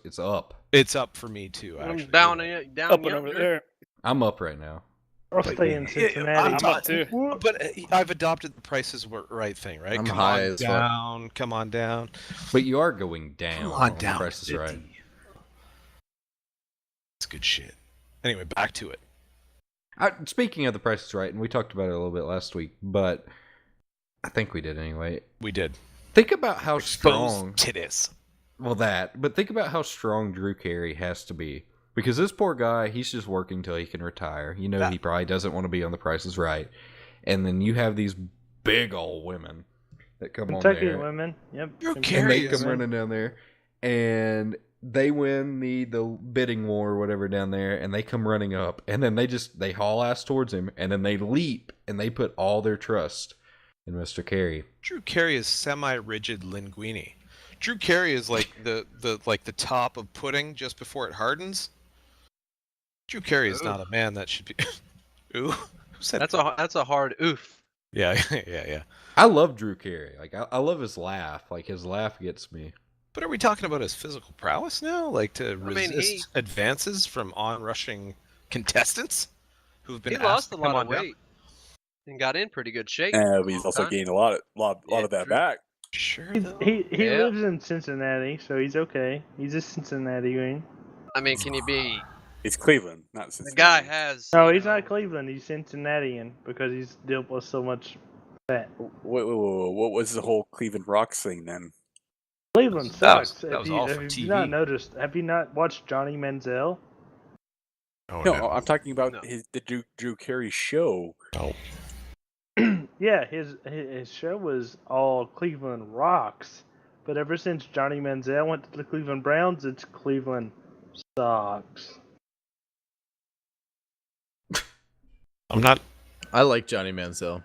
It's up. It's up for me too. Actually, down Up and over there. I'm up right now. I'll stay in Cincinnati. I'm up too. But I've adopted the Price is Right thing, right? I'm come high on as down. Come on down. But you are going down. Come on the down. Price is Right. It's good shit. Anyway, back to it. Speaking of the Price is Right, and we talked about it a little bit last week, but I think we did anyway. We did. Think about how strong titties. Well, but think about how strong Drew Carey has to be. Because this poor guy, he's just working till he can retire. He probably doesn't want to be on the Price is Right. And then you have these big old women that come on Kentucky there. women. Yep. Drew And Carey they come running down there. And they win the bidding war or whatever down there. And they come running up. And then they haul ass towards him. And then they leap. And they put all their trust in Mr. Carey. Drew Carey is semi-rigid linguine. Drew Carey is like the top of pudding just before it hardens. Drew Carey is not a man that should be. Ooh, who said that's a hard oof. Yeah, yeah. I love Drew Carey. Like I love his laugh. Like his laugh gets me. But are we talking about his physical prowess now? Like to resist he advances from on-rushing contestants who've been he asked lost to a come lot on of weight and got in pretty good shape. But he's also gained a lot of that back. Sure. He lives in Cincinnati, so he's okay. He's a Cincinnatian. I mean, can you be? It's Cleveland, not The Cincinnati. guy has. No, he's not Cleveland. He's Cincinnatian because he's dealt with so much fat. What was the whole Cleveland Rocks thing then? Cleveland That sucks. was all for have TV. you not noticed? Have you not watched Johnny Manziel? Oh, No, I'm talking about No. the Drew Carey show. No. Yeah, his show was all Cleveland rocks, but ever since Johnny Manziel went to the Cleveland Browns, it's Cleveland sucks. I'm not. I like Johnny Manziel.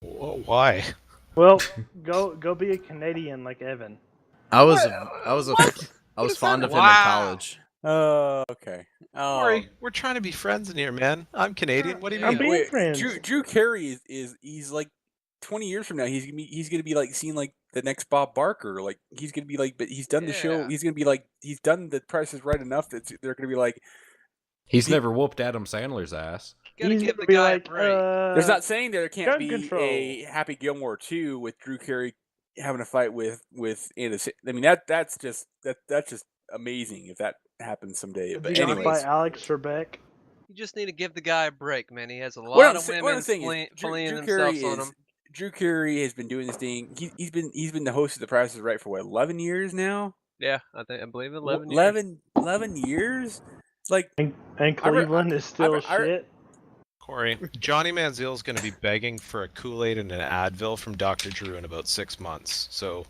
Why? Well, go be a Canadian like Evan. I was fond of him in Wow. college. Okay. Oh, Sorry, we're trying to be friends in here, man. I'm Canadian. What do you I'm mean? being wait, friends. Drew Carey is he's like 20 years from now. He's gonna be like seen like the next Bob Barker. Like he's gonna be like, but he's done the show. Yeah. He's gonna be like he's done the Price is Right enough that they're gonna be like. He's never whooped Adam Sandler's ass. Gotta He's give gonna the be guy like, a break. There's not saying there can't gun be control. a Happy Gilmore 2 with Drew Carey having a fight with Anna. I mean that's just amazing if that happens someday. But Is he gonna anyways, fight Alex Trebek? You just need to give the guy a break, man. He has a what lot I'm of saying women is fleeing Drew themselves Carey on him. Drew Carey has been doing this thing. He's been the host of The Price is Right for what 11 years now. Yeah, I believe 11 years. 11 years. It's like And Cleveland is still I- shit. Corey, Johnny Manziel's going to be begging for a Kool-Aid and an Advil from Dr. Drew in about 6 months, so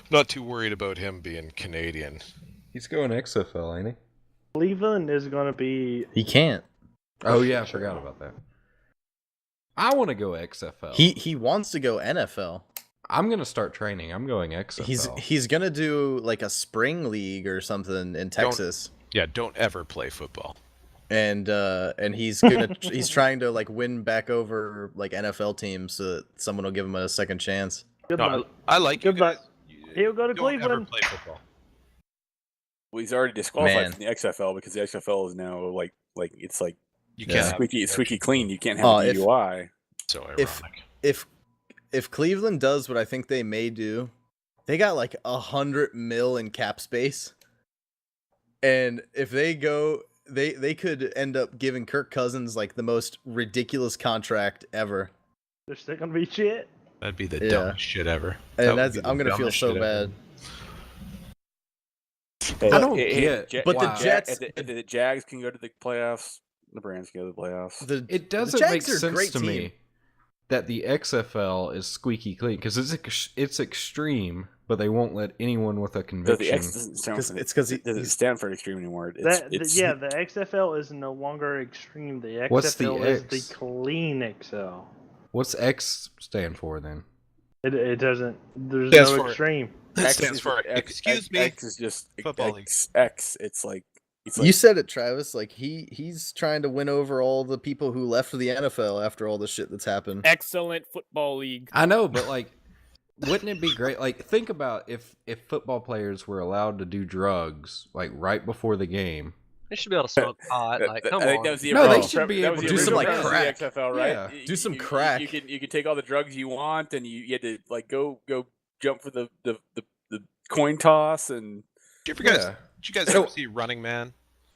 not too worried about him being Canadian. He's going XFL, ain't he? Cleveland is going to be. He can't. Oh yeah, I forgot about that. I want to go XFL. He wants to go NFL. I'm gonna start training. I'm going XFL. He's gonna do like a spring league or something in Texas. Don't ever play football. And he's he's trying to like win back over like NFL teams so that someone will give him a second chance. Good luck. I like you Good luck. guys. He'll go to Don't ever Cleveland. play football. Well, he's already disqualified Man. from the XFL because the XFL is now like it's like You Yeah. can't have squeaky clean. You can't have Oh, a if- DUI. so If- ironic. If Cleveland does what I think they may do, they got like $100 million in cap space, and if they go, they could end up giving Kirk Cousins like the most ridiculous contract ever, They're still going to be shit. That'd be the Yeah. dumbest shit ever. That and would that's be the I'm gonna feel dumbest so shit ever. bad. Hey, I don't hey, get but the why. Jets- the Jags can go to the playoffs. The Brands can go to the playoffs. It doesn't Jags make are a sense great to team. me that the XFL is squeaky clean because it's extreme, but they won't let anyone with a So conviction. the X doesn't stand for, It's 'cause it doesn't he's- stand for extreme anymore. It's, The XFL is no longer extreme. The XFL What's the is X? the clean XL. What's X stand for then? It doesn't. There's Stands no for- extreme. That X stands is- for X- excuse me. X is just Football league. X. It's like You said it, Travis. Like he's trying to win over all the people who left for the NFL after all the shit that's happened. Excellent football league. I know, but like, wouldn't it be great? Like, think about if football players were allowed to do drugs like right before the game. They should be able to smoke pot. Like, come I think on. that was the No, they original should be that able was to the do some, original like, premise of crack. the XFL, right? Yeah. Do some crack. You could take all the drugs you want, and you had to like go jump for the coin toss and Did you guys, Yeah. did you guys So- ever see Running Man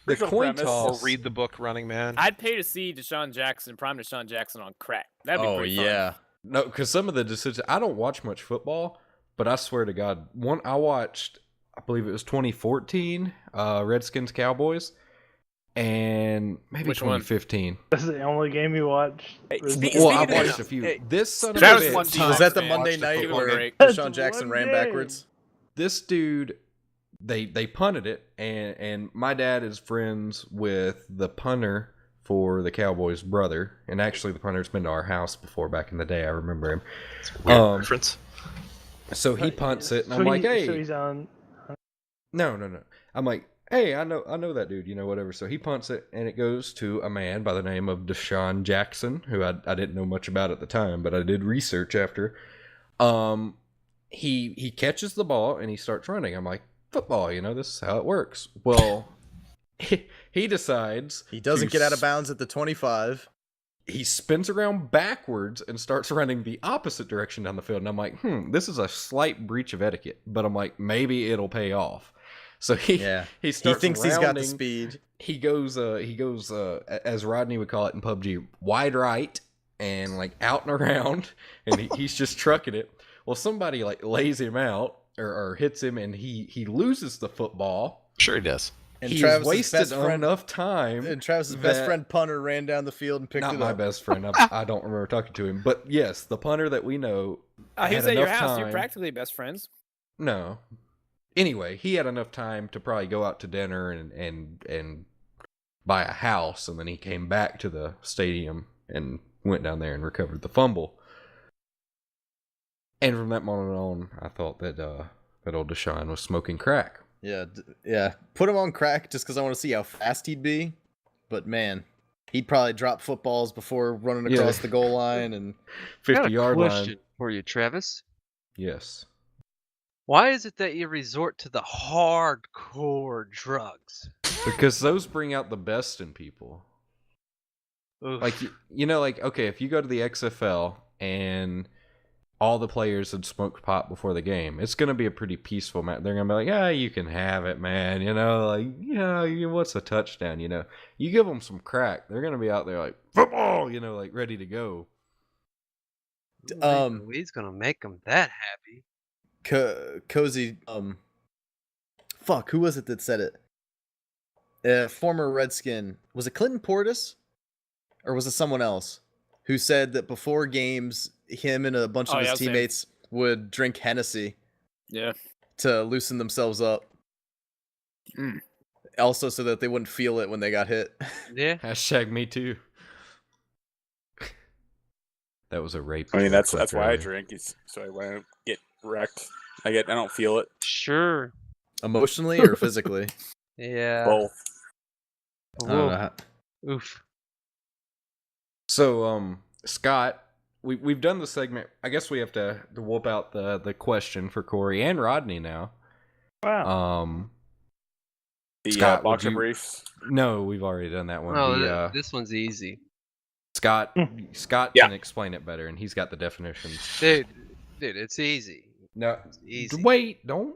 The Original coin premise. or toss. read the book Running Man? I'd pay to see Prime Deshaun Jackson on crack. That'd be Oh pretty fun. yeah. No, because some of the decisions. I don't watch much football, but I swear to God, one I watched. I believe it was 2014, Redskins Cowboys, and maybe Which one? 2015. That's the only game you watch. Hey, Is speak- the- Well, speaking I of- watched a few. hey, This son of a That was bitch. one Was that the man. Monday Watch the night football where game. That's Deshaun Jackson one ran game. backwards? This dude, they punted it, and my dad is friends with the punter for the Cowboys' brother, and actually the punter's been to our house before back in the day. I remember him. Weird reference. So he punts it, and So I'm like, he- hey, So he's on. no. I'm like, hey, I know that dude, whatever. So he punts it, and it goes to a man by the name of Deshaun Jackson, who I didn't know much about at the time, but I did research after. He catches the ball and he starts running. I'm like, football, this is how it works. Well, he decides He doesn't to get out of bounds at the 25. he spins around backwards and starts running the opposite direction down the field. And I'm like, this is a slight breach of etiquette, but I'm like, maybe it'll pay off. So he He starts thinks he's got the rounding. speed. He goes as Rodney would call it in PUBG, wide right and like out and around, and he's just trucking it. Well, somebody like lays him out or hits him, and he loses the football. Sure he does. And He's Travis's wasted best friend, enough time. and Travis's best that- friend punter ran down the field and picked Not it my up. best friend. I don't remember talking to him, but yes, the punter that we know. He was had at your enough house. You're time- practically best friends. No. Anyway, he had enough time to probably go out to dinner and buy a house, and then he came back to the stadium and went down there and recovered the fumble. And from that moment on, I thought that old Deshaun was smoking crack. Yeah. Put him on crack just because I want to see how fast he'd be. But man, he'd probably drop footballs before running Yeah. across the goal line. And 50-yard Question line. for you, Travis. Yes. Why is it that you resort to the hardcore drugs? Because those bring out the best in people. Oof. Like, okay, if you go to the XFL and all the players had smoked pot before the game, it's going to be a pretty peaceful match. They're going to be like, you can have it, man. What's a touchdown? You give them some crack, they're going to be out there like, football, like ready to go. He's gonna make them that happy. Cozy, fuck, who was it that said it? Former Redskin. Was it Clinton Portis? or was it someone else who said that before games, him and a bunch of his teammates would drink Hennessy. Yeah. To loosen themselves up. Mm. Also, so that they wouldn't feel it when they got hit. Yeah. Hashtag me too. That was a rape. I mean, that's why I drink. So I won't get wrecked. I don't feel it. Sure. Emotionally or physically? Yeah. Both. I don't know. Oof. So, Scott, we've done the segment. I guess we have to whoop out the question for Corey and Rodney now. Wow. The Scott, boxer briefs. No, we've already done that one. Oh, this one's easy. Scott can explain it better, and he's got the definitions. Dude, it's easy. No, it's easy. Wait, don't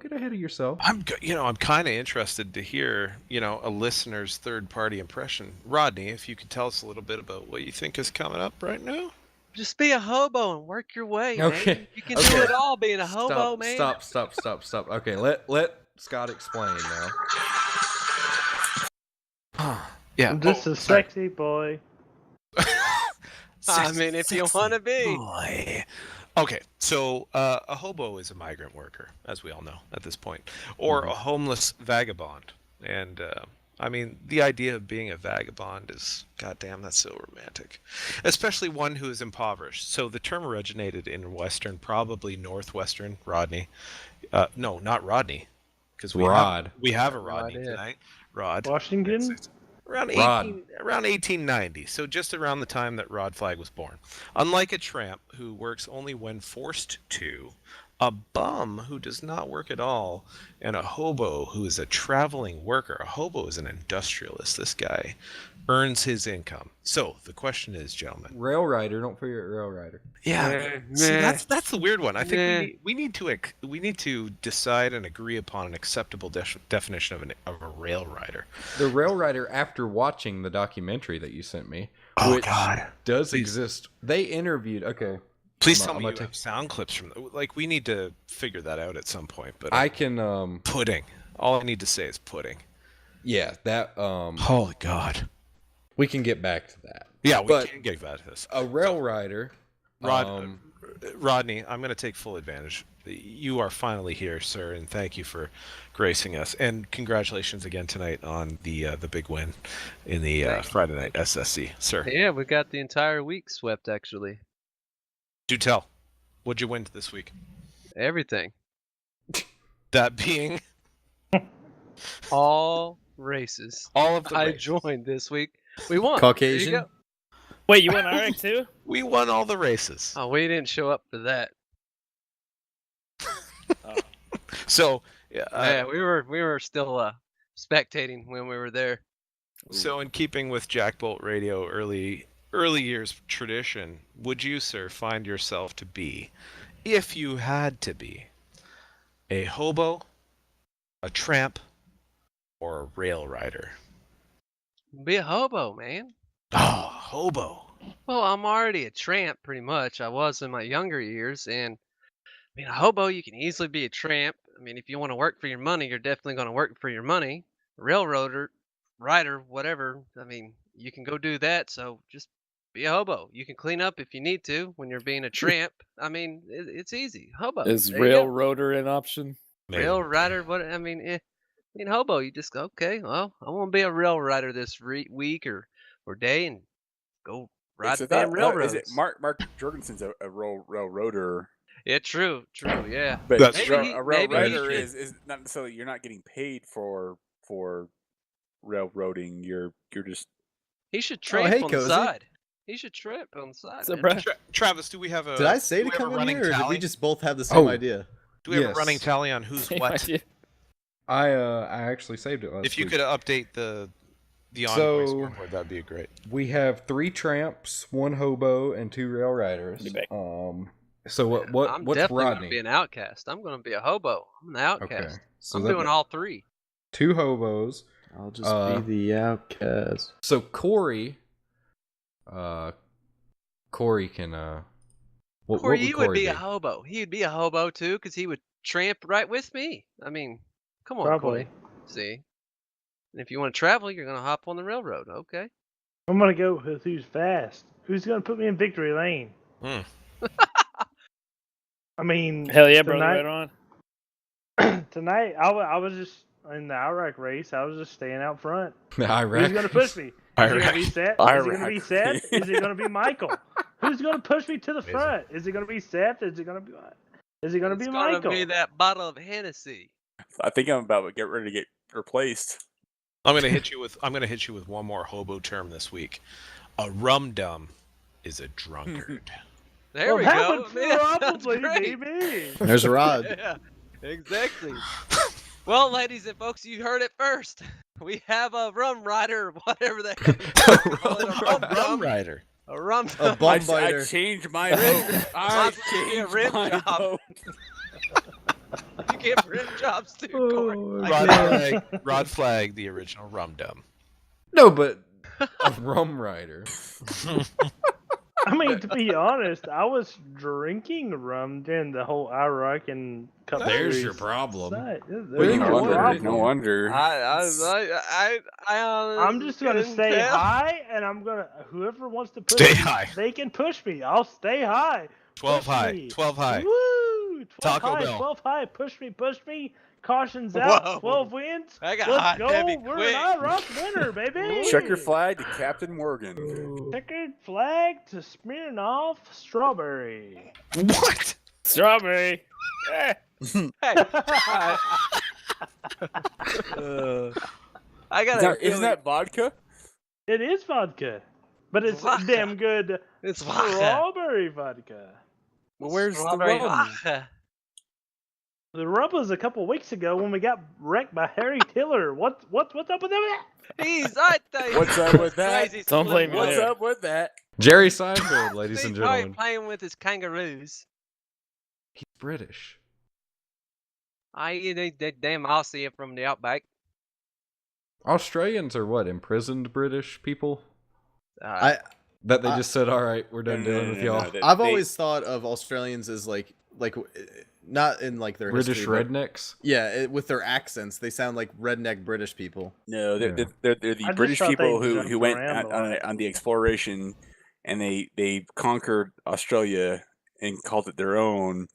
get ahead of yourself. I'm kind of interested to hear, a listener's third-party impression. Rodney, if you could tell us a little bit about what you think is coming up right now. Just be a hobo and work your way, okay. man. You can do it all being a hobo, man. Stop. Okay, let Scott explain now. Yeah. This is sexy boy. I mean, if you want to be. Boy. Okay, so a hobo is a migrant worker, as we all know at this point, or a homeless vagabond. And I mean, the idea of being a vagabond is, goddamn, that's so romantic, especially one who is impoverished. So the term originated in Western, probably Northwestern. Rodney, no, not Rodney, because we have a Rodney tonight. Rod. Washington. Around 1890, so just around the time that Rod Flag was born. Unlike a tramp who works only when forced to, a bum who does not work at all, and a hobo who is a traveling worker. A hobo is an industrialist. This guy earns his income. So the question is, gentlemen, Rail Rider, don't forget Rail Rider. Yeah, see, that's the weird one. I think we need to decide and agree upon an acceptable definition of a rail rider. The Rail Rider, after watching the documentary that you sent me, which does exist, they interviewed. Okay, please tell me you have sound clips from. We need to figure that out at some point. But I can pudding. All I need to say is pudding. Yeah, that. Holy God. We can get back to that. Yeah, we can get back to this. A Rail Rider. Rodney, I'm going to take full advantage. You are finally here, sir, and thank you for gracing us. And congratulations again tonight on the big win in the Friday night SSC, sir. Yeah, we got the entire week swept, actually. Do tell. What'd you win this week? Everything. That being? All races. All of the races. I joined this week. We won. Caucasian? Wait, you went RX too? We won all the races. Oh, we didn't show up for that. So, yeah, we were still spectating when we were there. So, in keeping with JackBolt Radio early years tradition, would you, sir, find yourself to be, if you had to be, a hobo, a tramp, or a rail rider? Be a hobo, man. Oh, hobo. Well, I'm already a tramp, pretty much. I was in my younger years, and I mean, a hobo, you can easily be a tramp. I mean, if you want to work for your money, you're definitely going to work for your money. Railroader, rider, whatever. I mean, you can go do that. So just be a hobo. You can clean up if you need to when you're being a tramp. I mean, it's easy. Hobo. Is railroader an option? Rail rider? What? I mean, hobo. You just go, okay. Well, I want to be a rail rider this week or day and go ride the damn railroads. Is it Mark Jorgensen's a railroader? Yeah, true, yeah. But That's a rail rider is not necessarily, you're not getting paid for railroading. You're just. He should tramp on the side. He should tramp on the side. Travis, do we have a? Did I say to come in here, or did we just both have the same idea? Do we have a running tally on who's what? I actually saved it last If you week. could update the ongoing scoreboard, that'd be great. We have 3 tramps, 1 hobo, and 2 rail riders. So what's I'm definitely Rodney? Gonna be an outcast. I'm gonna be a hobo. I'm an outcast. Okay. So I'm doing all 3. 2 hobos. I'll just be the outcast. So Corey can Corey, you would be a hobo. He'd be a hobo too, because he would tramp right with me. I mean, come on, Probably. Corey. See, and if you want to travel, you're gonna hop on the railroad. Okay. I'm gonna go with who's fast. Who's gonna put me in victory lane? Mm. I mean, Hell yeah, brother, right on. tonight I was just in the Iraq race. I was just staying out front. Iraq. Who's gonna push me? Is it gonna be Seth? Is it gonna be Seth? Is it gonna be Michael? Who's gonna push me to the front? Is it gonna be Seth? Is it gonna be Michael? It's gonna be that bottle of Hennessy. I think I'm about to get ready to get replaced. I'm gonna hit you with one more hobo term this week. A rum dum is a drunkard. There we that go. would Man, probably great. be me. There's Rod. Yeah, exactly. Well, ladies and folks, you heard it first. We have a rum rider, or whatever the hell you call it, a rum dum. rider. A rum A dum. bum I biter. changed my vote. I Might be a changed rim my job. vote. You get rim jobs too, Corey. Rod Flag, the original rum dum. No, but a rum rider. I mean, to be honest, I was drinking rum during the whole Iraq and Cup There's Series your problem. side. No There's no wonder. problem. No wonder. I'm just gonna stay high, and I'm gonna whoever wants to push Stay me, high. they can push me. I'll stay high. 12 Push high. me. 12 high. Woo! 12 Taco high, Bell. 12 high. Push me. Caution's out. Whoa. 12 wins. I got Let's hot go. heavy We're quick. an Iraq winner, baby. Checker flag to Captain Morgan. Checkered flag to Smirnoff Strawberry. What? Strawberry. Eh. Hey, I got Isn't that vodka? It is vodka, but it's Vodka. damn good It's vodka. strawberry vodka. Well, where's Strawberry the rum? vodka. The rub was a couple weeks ago when we got wrecked by Harry Tiller. What's up with that? He's I tell you. What's up with that? Crazy Don't blame split me What's there. up with that? Jerry Seinfeld, ladies He's and probably gentlemen. playing with his kangaroos. He's British. They damn Aussie from the outback. Australians are what? Imprisoned British people? Uh, That they I- just said, all right, we're done dealing with y'all. I've always thought of Australians as like not in like their British history, but- rednecks? Yeah, with their accents, they sound like redneck British people. No, they're, Yeah. they're I the just British thought people they who jumped went around a lot. on the exploration, and they conquered Australia and called it their own.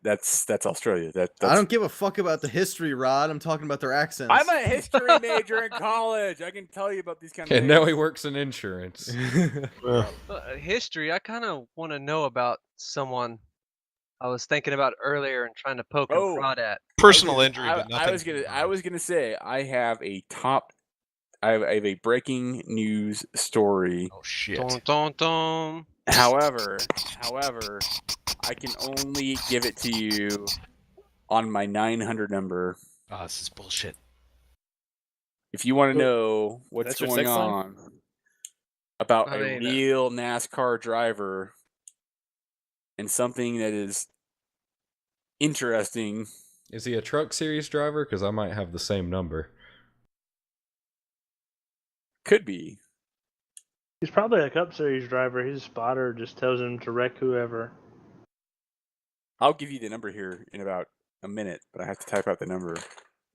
That's Australia. That's, I don't give a fuck about the history, Rod. I'm talking about their accents. I'm a history major in college. I can tell you about these kind of And things. now he works in insurance. history. I kind of want to know about someone I was thinking about earlier and trying to poke and Oh. prod at. Personal injury, but I nothing. was gonna say I have I have a breaking news story. Oh shit. Dun, dun, dun. However, I can only give it to you on my 900 number. Oh, this is bullshit. If you want to know what's That's your going sex line? on about I a mean, real NASCAR driver and something that is interesting, Is he a truck series driver? Because I might have the same number. could be. He's probably a Cup Series driver. His spotter just tells him to wreck whoever. I'll give you the number here in about a minute, but I have to type out the number.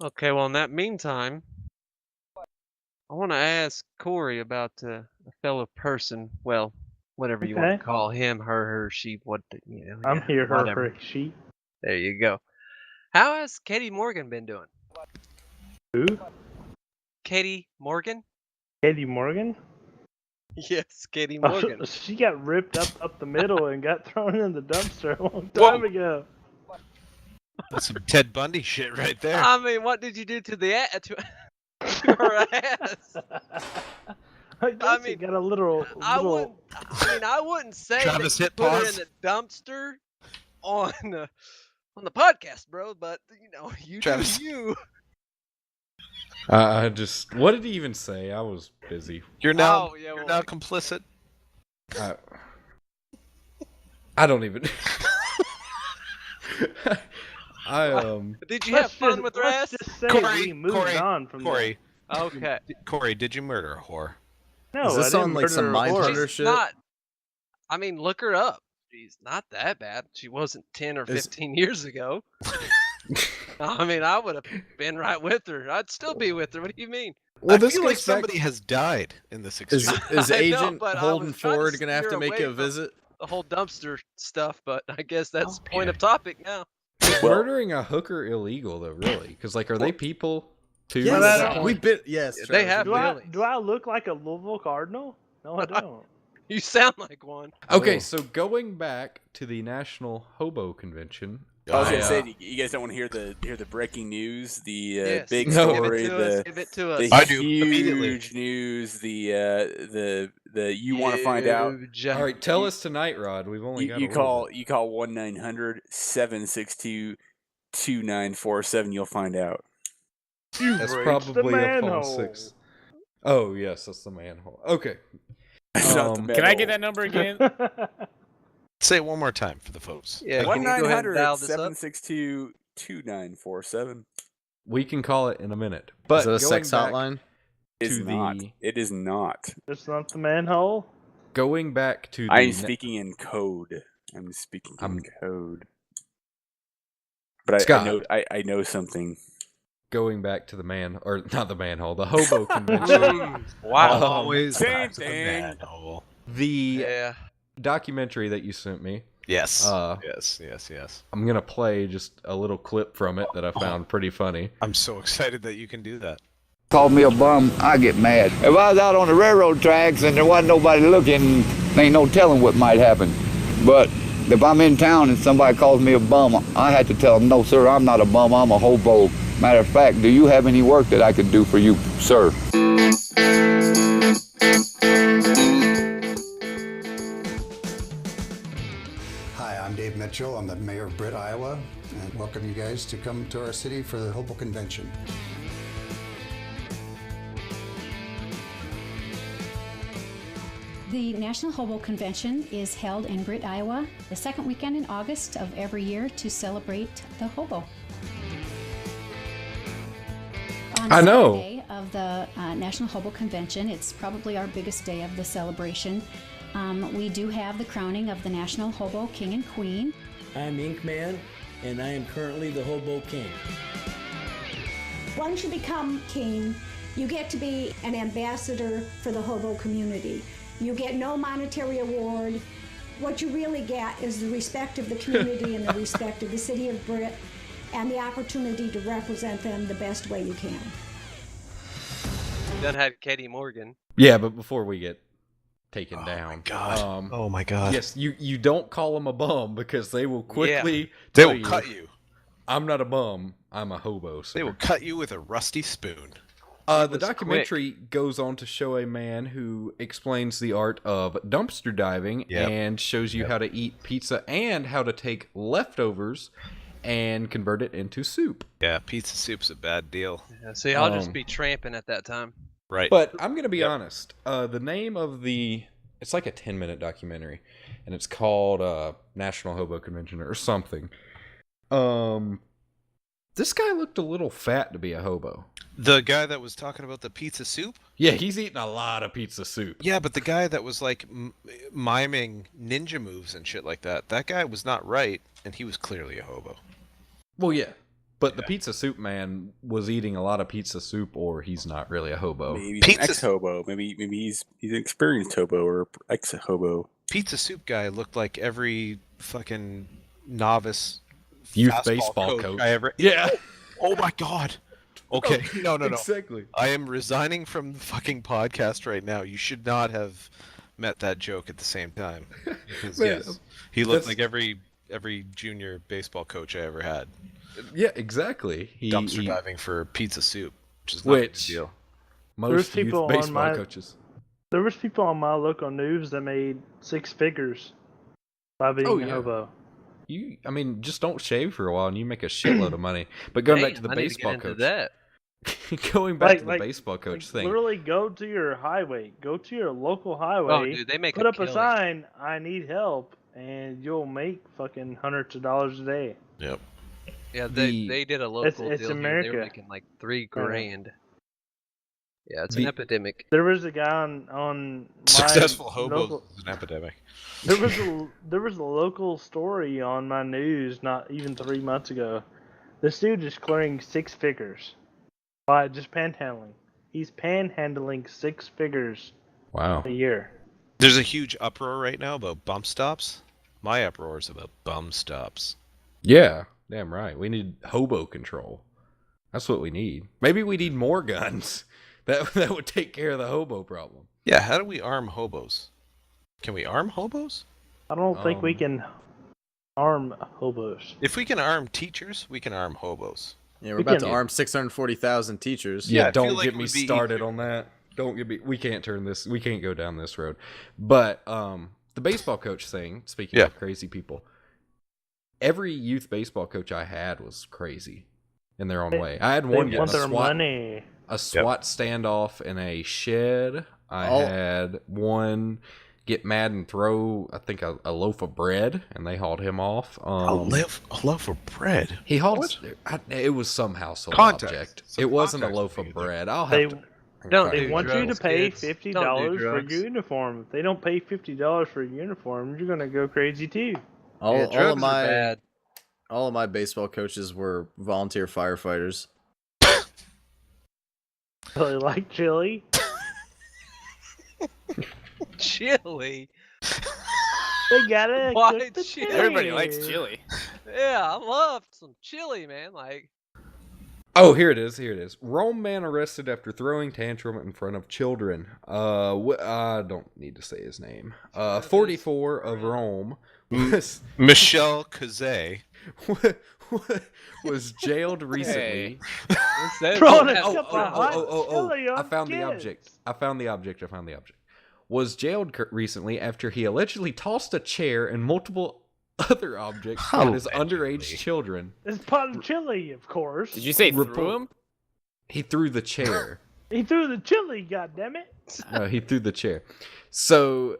Okay, well, in that meantime, I want to ask Corey about a fellow person. Well, whatever you want Okay. to call him, her, she, what, you know. I'm yeah, here, whatever. her, she. There you go. How has Katie Morgan been doing? Who? Katie Morgan? Katie Morgan? Yes, Katie Oh, Morgan. she got ripped up the middle and got thrown in the dumpster a long time ago. That's some Ted Bundy shit right there. I mean, what did you do to the to her ass? I guess I it mean, got a little. I wouldn't say Travis that hit you put her pause. in the dumpster on the podcast, bro. But you know, you Travis. do you. I just... What did he even say? I was busy. You're now Oh, yeah, you're well, now complicit. I don't even... Did you have fun with her ass? Let's just say Corey, we moved Corey, on from Corey, Okay. Corey, did you murder a whore? that. No, Is this I on, didn't like, some murder a horse. Mindhunter She's shit? not. I mean, look her up. She's not that bad. She wasn't 10 or 15 years ago. I mean, I would have been right with her. I'd still be with her. What do you mean? Well, I this feel goes like back- somebody has died in this Is exchange. is I know, Agent but I Holden was trying to Ford gonna have steer to make away a from visit? the whole dumpster stuff, but I guess that's Oh, point yeah. of topic now. Is Well- murdering a hooker illegal though? Really? Because like, are they people too? Yes, Well, at that point? we've been. Yes, Yeah, they Travis, have we've been- feelings. Do I look like a Louisville Cardinal? No, I don't. You sound like one. Okay, Oh. so going back to the National Hobo Convention. I was gonna I, say, you guys don't want to hear the breaking news, the Yes. big No. story, Give it to us. the Give it to us. the I do, huge immediately. news, the you want to find out. Huge. all right, tell us tonight, Rod. We've only got You a little call bit. you call 1-900-762-2947. You'll find out. That's Breaks the probably a phone manhole. 6. Oh yes, that's the manhole. Okay. It's not the Can I get metal. that number again? Say it one more time for the folks. Yeah, can you go ahead and dial this up? 1-900-762-2947. We can call it in a minute. But Is it a going sex back hotline? It's to not. the It is not. It's not the manhole. going back to the I am speaking in code. I'm speaking in code. But Scott. I know something. going back to the not the manhole, the hobo convention. Wow. Always Same back to the thing. manhole. The Yeah. documentary that you sent me. Yes. Uh, yes. I'm gonna play just a little clip from it that I found pretty funny. I'm so excited that you can do that. Called me a bum, I get mad. If I was out on the railroad tracks and there wasn't nobody looking, ain't no telling what might happen. But if I'm in town and somebody calls me a bum, I had to tell them, no sir, I'm not a bum, I'm a hobo. Matter of fact, do you have any work that I could do for you, sir? Hi, I'm Dave Mitchell. I'm the mayor of Britt, Iowa, and welcome you guys to come to our city for the Hobo Convention. The National Hobo Convention is held in Britt, Iowa, the second weekend in August of every year to celebrate the hobo. On I know. Saturday of the National Hobo Convention, it's probably our biggest day of the celebration. We do have the crowning of the National Hobo King and Queen. I'm Inkman, and I am currently the Hobo King. Once you become king, you get to be an ambassador for the hobo community. You get no monetary award. What you really get is the respect of the community and the respect of the city of Britt and the opportunity to represent them the best way you can. Then had Katie Morgan. Yeah, but before we get taken down. My God. Oh my God. Yes, you don't call them a bum because they will quickly They tell will cut you. I'm not a bum, I'm a hobo. Sir. They will cut you with a rusty spoon. The documentary goes on to show a man who explains the art of dumpster diving and shows you how to eat pizza and how to take leftovers and convert it into soup. Yeah, pizza soup's a bad deal. Yeah, see, I'll just be tramping at that time. Right. But I'm going to be honest. The name of it's like a 10-minute documentary, and it's called National Hobo Convention or something. This guy looked a little fat to be a hobo. The guy that was talking about the pizza soup? Yeah, he's eating a lot of pizza soup. Yeah, but the guy that was like miming ninja moves and shit like that guy was not right, and he was clearly a hobo. Well, yeah. But the pizza soup man was eating a lot of pizza soup, or he's not really a hobo. Maybe he's an ex-hobo. Maybe he's an experienced hobo or ex-hobo. Pizza soup guy looked like every fucking novice youth fastball baseball coach I ever. Yeah. Oh my God. Okay. No. Exactly. I am resigning from the fucking podcast right now. You should not have met that joke at the same time. Because Man, yes, he looked like every junior baseball coach I ever had. Yeah, exactly. Dumpster diving for pizza soup, which is not a big deal. Most youth baseball coaches. There was people on my local news that made 6 figures by being a hobo. I mean, just don't shave for a while and you make a shitload of money. But going back to the baseball coach. Going back to the baseball coach thing. Literally go to your highway. Go to your local highway. Oh, dude, they make put up a killing. sign, I need help, and you'll make fucking hundreds of dollars a day. Yep. Yeah, they did a local it's deal America. here. They were making like $3 grand. Yeah, it's an epidemic. There was a guy on Successful my hobos local, is an epidemic. there was a local story on my news not even 3 months ago. This dude is clearing 6 figures by just panhandling. He's panhandling 6 figures Wow. a year. There's a huge uproar right now about bump stops. My uproar is about bum stops. Yeah, damn right. We need hobo control. That's what we need. Maybe we need more guns. That would take care of the hobo problem. Yeah, how do we arm hobos? Can we arm hobos? I don't think we can arm hobos. If we can arm teachers, we can arm hobos. Yeah, we're about to arm 640,000 teachers. Yeah, I feel don't like get it me would be started easier. on that. Don't get me. We can't go down this road. But the baseball coach thing. Speaking of crazy people, every youth baseball coach I had was crazy in their own way. I had one They get want a their SWAT, money. a SWAT standoff in a shed. I had one get mad and throw, I think, a loaf of bread, and they hauled him off. A loaf of bread? He hauled. It was some household Context. object. Some It wasn't a context loaf would of be good. bread. I'll They have to. they want you to drugs, pay kids. $50 Don't do for drugs. your uniform. If they don't pay $50 for a uniform, you're gonna go crazy too. All drugs of are my bad. all of my baseball coaches were volunteer firefighters. Really like chili. Chili. They gotta Why cook the chili? chili. Everybody likes chili. Yeah, I love some chili, man. Like, Oh, here it is. Here it is. Rome man arrested after throwing tantrum in front of children. I don't need to say his name. 44 of Rome was Michelle Kazay. was jailed recently. Throwing a Oh, cup of hot chili I on found the kids. object. I found the object. Was jailed recently after he allegedly tossed a chair and multiple other objects at his underage children. It's pot of chili, of course. Did you say threw him? He threw the chair. He threw the chili, goddammit. No, he threw the chair. So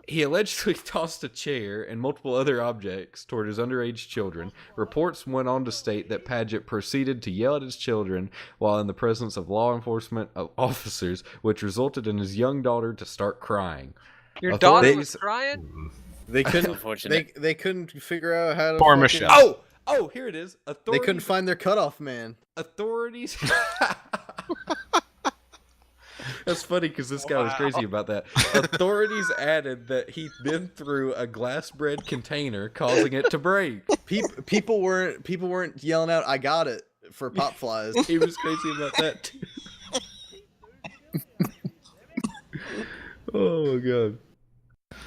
he allegedly tossed a chair and multiple other objects toward his underage children. Reports went on to state that Padgett proceeded to yell at his children while in the presence of law enforcement officers, which resulted in his young daughter to start crying. your daughter was crying? They couldn't. Unfortunate. they couldn't figure out how to. Poor fucking- Michelle. Oh, here it is. They couldn't find their cutoff man. Authorities. That's funny because this guy was crazy about that. Authorities added that he then threw a glass bread container, causing it to break. People weren't yelling out, "I got it" for pop flies. He was crazy about that too. Oh my god.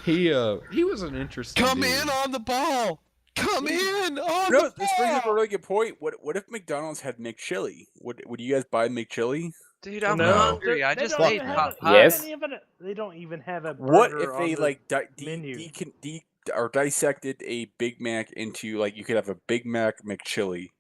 He was an interesting Come dude. in on the ball. Come in on No, the this brings up a ball. really good point. What if McDonald's had McChili? Would you guys buy McChili? Dude, I'm No. hungry. I They just don't ate even pot have pie. Yes. They don't even have a burger What if on they the like menu. or dissected a Big Mac into like you could have a Big Mac McChili?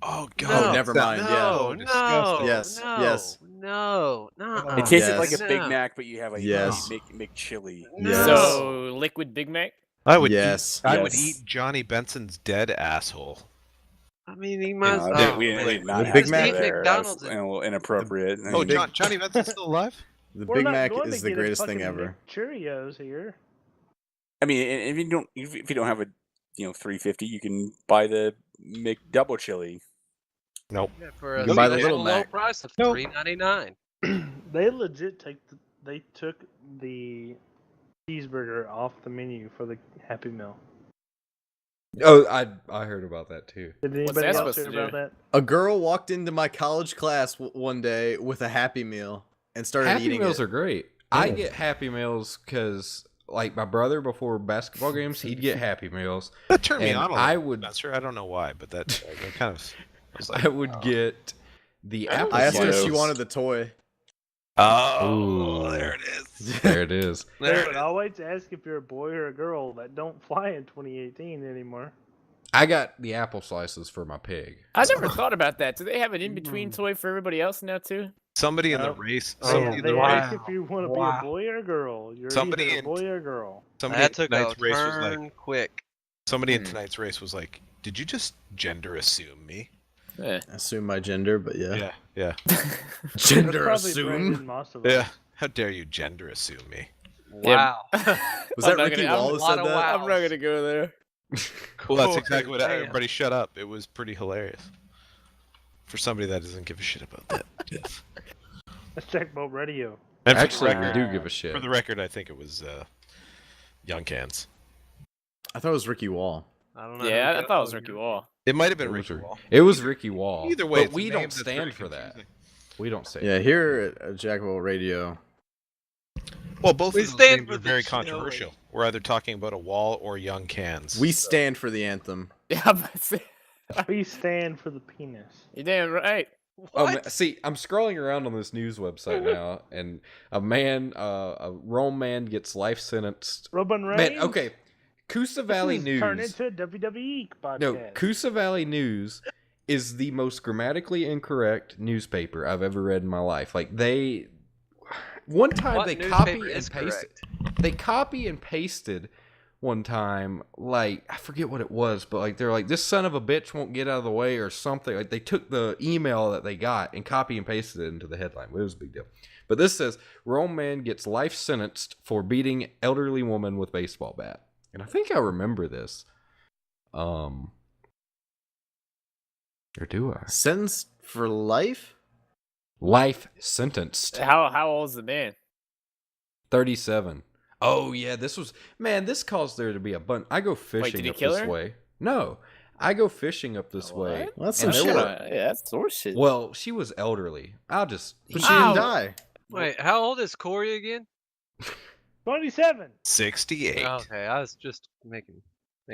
Oh No, god. never mind, No, yeah. no, Yes, no, yes. no, no. It tasted Yes. like a Big No. Mac, but you have a Yes. McChili. Yes. So liquid Big Mac. I would Yes. eat, I would Yes. eat Johnny Benson's dead asshole. I mean, he No, must. we oh, did not The have Big to Mac- go there. That McDonald's was a little inappropriate. Oh, I mean, Johnny Benson's still alive? The We're Big not Mac going is to the get a greatest thing fucking ever. Cheerios here. I mean, and if you don't have a $3.50, you can buy the McDouble chili. Nope. Yeah, for a You can buy the reasonable Little low Mac. price of Nope. $3.99. They legit took the cheeseburger off the menu for the Happy Meal. Oh, I heard about that too. Did What's anybody that else supposed hear to about do? that? A girl walked into my college class one day with a Happy Meal and started Happy eating Meals it. are great. I get Happy Meals because, like, my brother before basketball games, he'd get Happy Meals. That turned me And on a I little, would- Spencer. I don't know why, but that kind of. I was like, I would get the apple I asked her if she slices. wanted the toy. oh, Ooh. there it is. There it is. There But it I always ask if you're a boy or a girl. That don't fly in 2018 anymore. I got the apple slices for my pig. I never thought about that. Do they have an in-between toy for everybody else now too? Somebody in the No. race. They, Somebody in they the ask race. if you want to be a boy or a girl. You're Somebody either a in- boy or a girl. Somebody That in took a tonight's race was like. turn quick. Somebody in tonight's race was like, "Did you just gender assume me?" Eh. Assume my gender, but yeah. Yeah. Gender That's probably assume? Brandon Mossova. Yeah. How dare you gender assume me? Wow. Was I'm that not Ricky gonna- I'm- Wallace lot said of that? wow. I'm not gonna go there. Well, that's exactly what damn. everybody shut up. It was pretty hilarious. For somebody that doesn't give a shit about that. That's JackBolt Radio. And for Actually, the record, I do give a shit. For the record, I think it was Young Cans. I thought it was Ricky Wall. I don't know. Yeah, I thought it was Ricky Wall. It might have been It was Ricky Wall. It was Ricky Wall. Either way, but it's a we name don't that's very stand for that. confusing. We don't say. Yeah, here at JackBolt Radio. Well, both We of those stand names for are the very chili. controversial. We're either talking about a wall or Young Cans. We stand for the anthem. Yeah, but We stand for the penis. you're damn right. See, I'm scrolling around on this news website now, and a Rome man gets life sentenced. Robin Reigns. Man, okay, Coosa Valley News. Turn into a WWE podcast. No, Coosa Valley News is the most grammatically incorrect newspaper I've ever read in my life. Like one time What they newspaper copy and is pasted. correct? They copy and pasted one time, like I forget what it was, but like they're like, this son of a bitch won't get out of the way or something. Like they took the email that they got and copy and pasted it into the headline. It was a big deal. But this says Rome man gets life sentenced for beating elderly woman with baseball bat. And I think I remember this. Or do I? Sentenced for life? Life sentenced. How old is the man? 37. Oh yeah, this caused there to be a bunch. I go fishing did he up kill this her? way. No. I go fishing up this way. Well, that's and some there shit. were- Yeah, that's horse shit. Well, she was elderly. But she didn't die. Wait, how old is Corey again? 27. 68. Okay, I was just making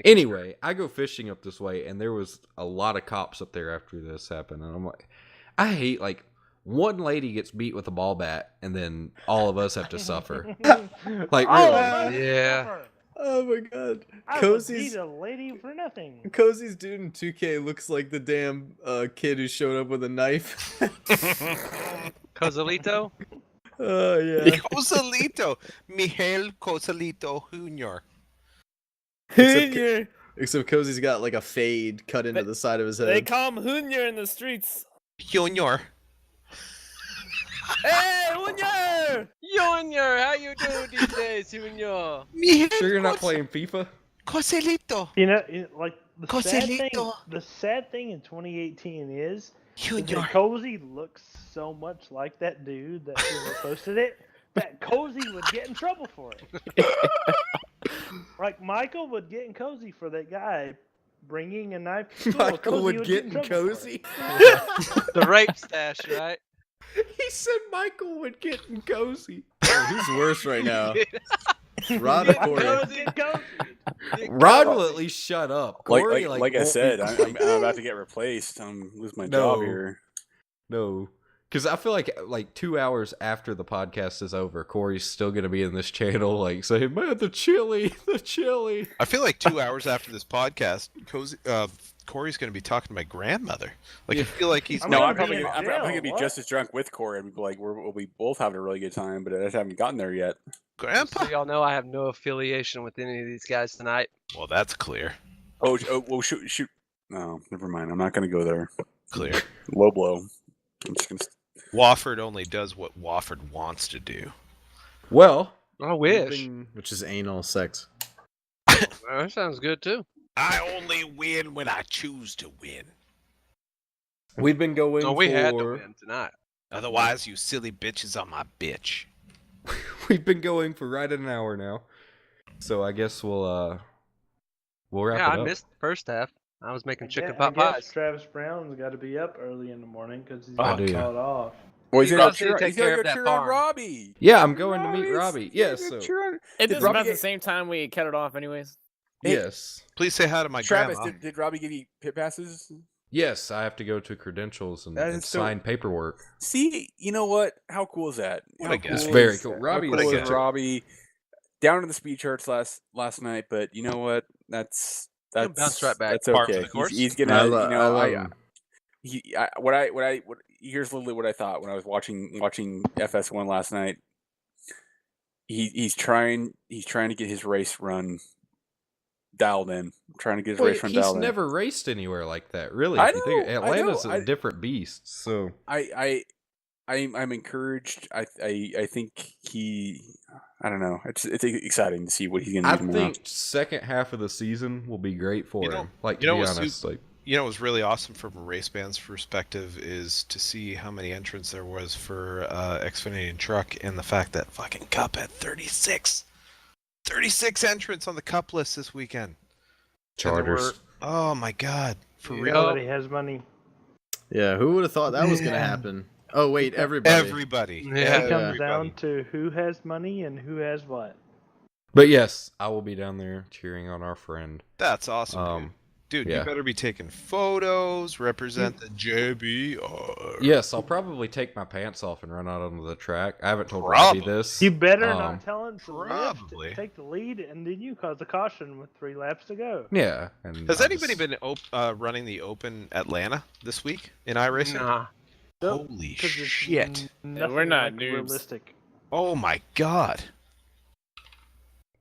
Anyway, I go fishing up this way, and there was a lot of cops up there after this happened. And I'm like, I hate, like, one lady gets beat with a ball bat, and then all of us have to suffer. Like, really. Yeah. Oh my god. I would Cozy's beat a lady for nothing. Cozy's dude in 2K looks like the damn kid who showed up with a knife. Cosolito? Oh yeah. Cosalito. Miguel Cosalito Jr. Except Cozy's got like a fade cut into the side of his head. They call him Junior in the streets. Junior. Hey, Junior! Junior, how you doing these days, Junior? Miguel Sure you're not playing FIFA? Cosalito. Like the Coselito. sad thing in 2018 is Junior. that Cozy looks so much like that dude that posted it that Cozy would get in trouble for it. Like Michael would get in Cozy for that guy bringing a knife to school. Michael Cozy would get get in in trouble Cozy. The rape stash, right? He said Michael would get in cozy. Oh, who's worse right now? Rod or Corey? Cozy, Cozy. Rod will at least shut up. Corey, like I won't said, be- I'm about to get replaced. I'm lose my No. job here. No. Because I feel like 2 hours after the podcast is over, Corey's still going to be in this channel, like, saying, man, the chili. I feel like 2 hours after this podcast, Corey's going to be talking to my grandmother. Like, I feel like he's... I'm No, gonna I'm probably be in gonna jail, be what? just as drunk with Corey. And be like, we'll be both having a really good time, but I just haven't gotten there yet. Grandpa? So y'all know I have no affiliation with any of these guys tonight. Well, that's clear. Oh, well, shoot. No, never mind. I'm not gonna go there. Clear. Low blow. I'm just gonna. Wofford only does what Wofford wants to do. Well, I wish. Which is anal sex. Well, that sounds good too. I only win when I choose to win. we've been going So we for... had to win tonight. Otherwise, you silly bitches are my bitch. We've been going for right at an hour now. So I guess we'll wrap Yeah, it up. I missed the first half. I was making chicken I pot guess pies. Travis Brown's got to be up early in the morning because he's I got do. called off. Well, he's He gonna goes to take he's gonna care go of that cheer on farm. Robbie. Yeah, I'm going to meet Robbie. Yeah, so... It is Robbie about the get- same time we cut it off, anyways. Yes. Please say hi to my Travis, grandma. did Robbie give you pit passes? Yes, I have to go to credentials and, That and is so- sign paperwork. See, you know what? How cool is that? What How a guy. It's cool very is cool. that? Robbie How is cool such is a- Robbie down in the speed charts last night, but you know what? That's He'll bounce right back. That's Par for okay. the course. He's gonna. I love him. Here's literally what I thought when I was watching FS1 last night. He's trying to get his race run dialed in. Trying to get his Well, race run he's dialed in. never raced anywhere like that, really. I if you think- know, I Atlanta's know, a different beast, so... I'm encouraged. I think I don't know. It's exciting to see what he's gonna I do tomorrow. think second half of the season will be great for You know- him. Like, you to know be what's honest, like... You know what was really awesome from a race band's perspective is to see how many entrants there was for Xfinity Truck, and the fact that fucking Cup had 36 entrants on the Cup list this weekend. Charters. Oh my god, for real? Everybody has money. Yeah, who would have thought that was going to happen? Oh wait, everybody. Everybody. Yeah. It comes down to who has money and who has what. But yes, I will be down there cheering on our friend. That's awesome, dude. yeah. You better be taking photos, represent the JBR. Yes, I'll probably take my pants off and run out onto the track. I haven't told Robbie this. You better not tell him to probably lift, take the lead, and then you cause a caution with 3 laps to go. Yeah. And has anybody been running the Open Atlanta this week in iRacing? Nah. Holy shit. We're not like noobs. realistic. Oh my god.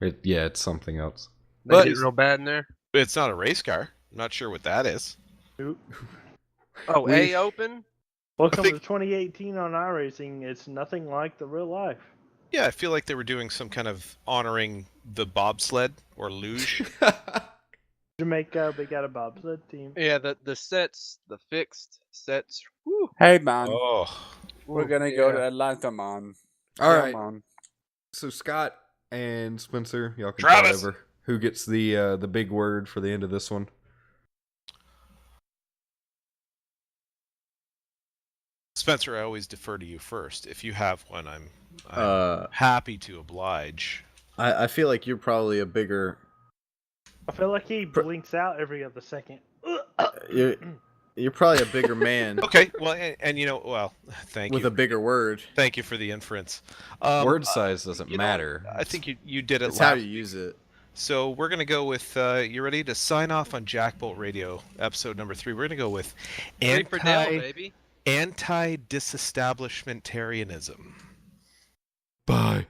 It's something else. But it's real bad in there. It's not a race car. I'm not sure what that is. Oh, A Open? Welcome to 2018 on iRacing. It's nothing like the real life. Yeah, I feel like they were doing some kind of honoring the bobsled or luge. Jamaica, they got a bobsled team. Yeah, the sets, the fixed sets. Whew. Hey man, we're gonna go to Atlanta, man. All right. Man. So Scott and Spencer, y'all can Travis. fight over who gets the big word for the end of this one. Spencer, I always defer to you first. If you have one, I'm happy to oblige. I feel like you're probably a bigger. I feel like he blinks out every other second. You're probably a bigger man. Okay, well, and thank you. With a bigger word. Thank you for the inference. Word size doesn't matter. I think you did it. It's how you use it. So we're gonna go with. You ready to sign off on JackBolt Radio, episode number 3? We're gonna go with Ready for Dell, baby. anti-disestablishmentarianism. Bye.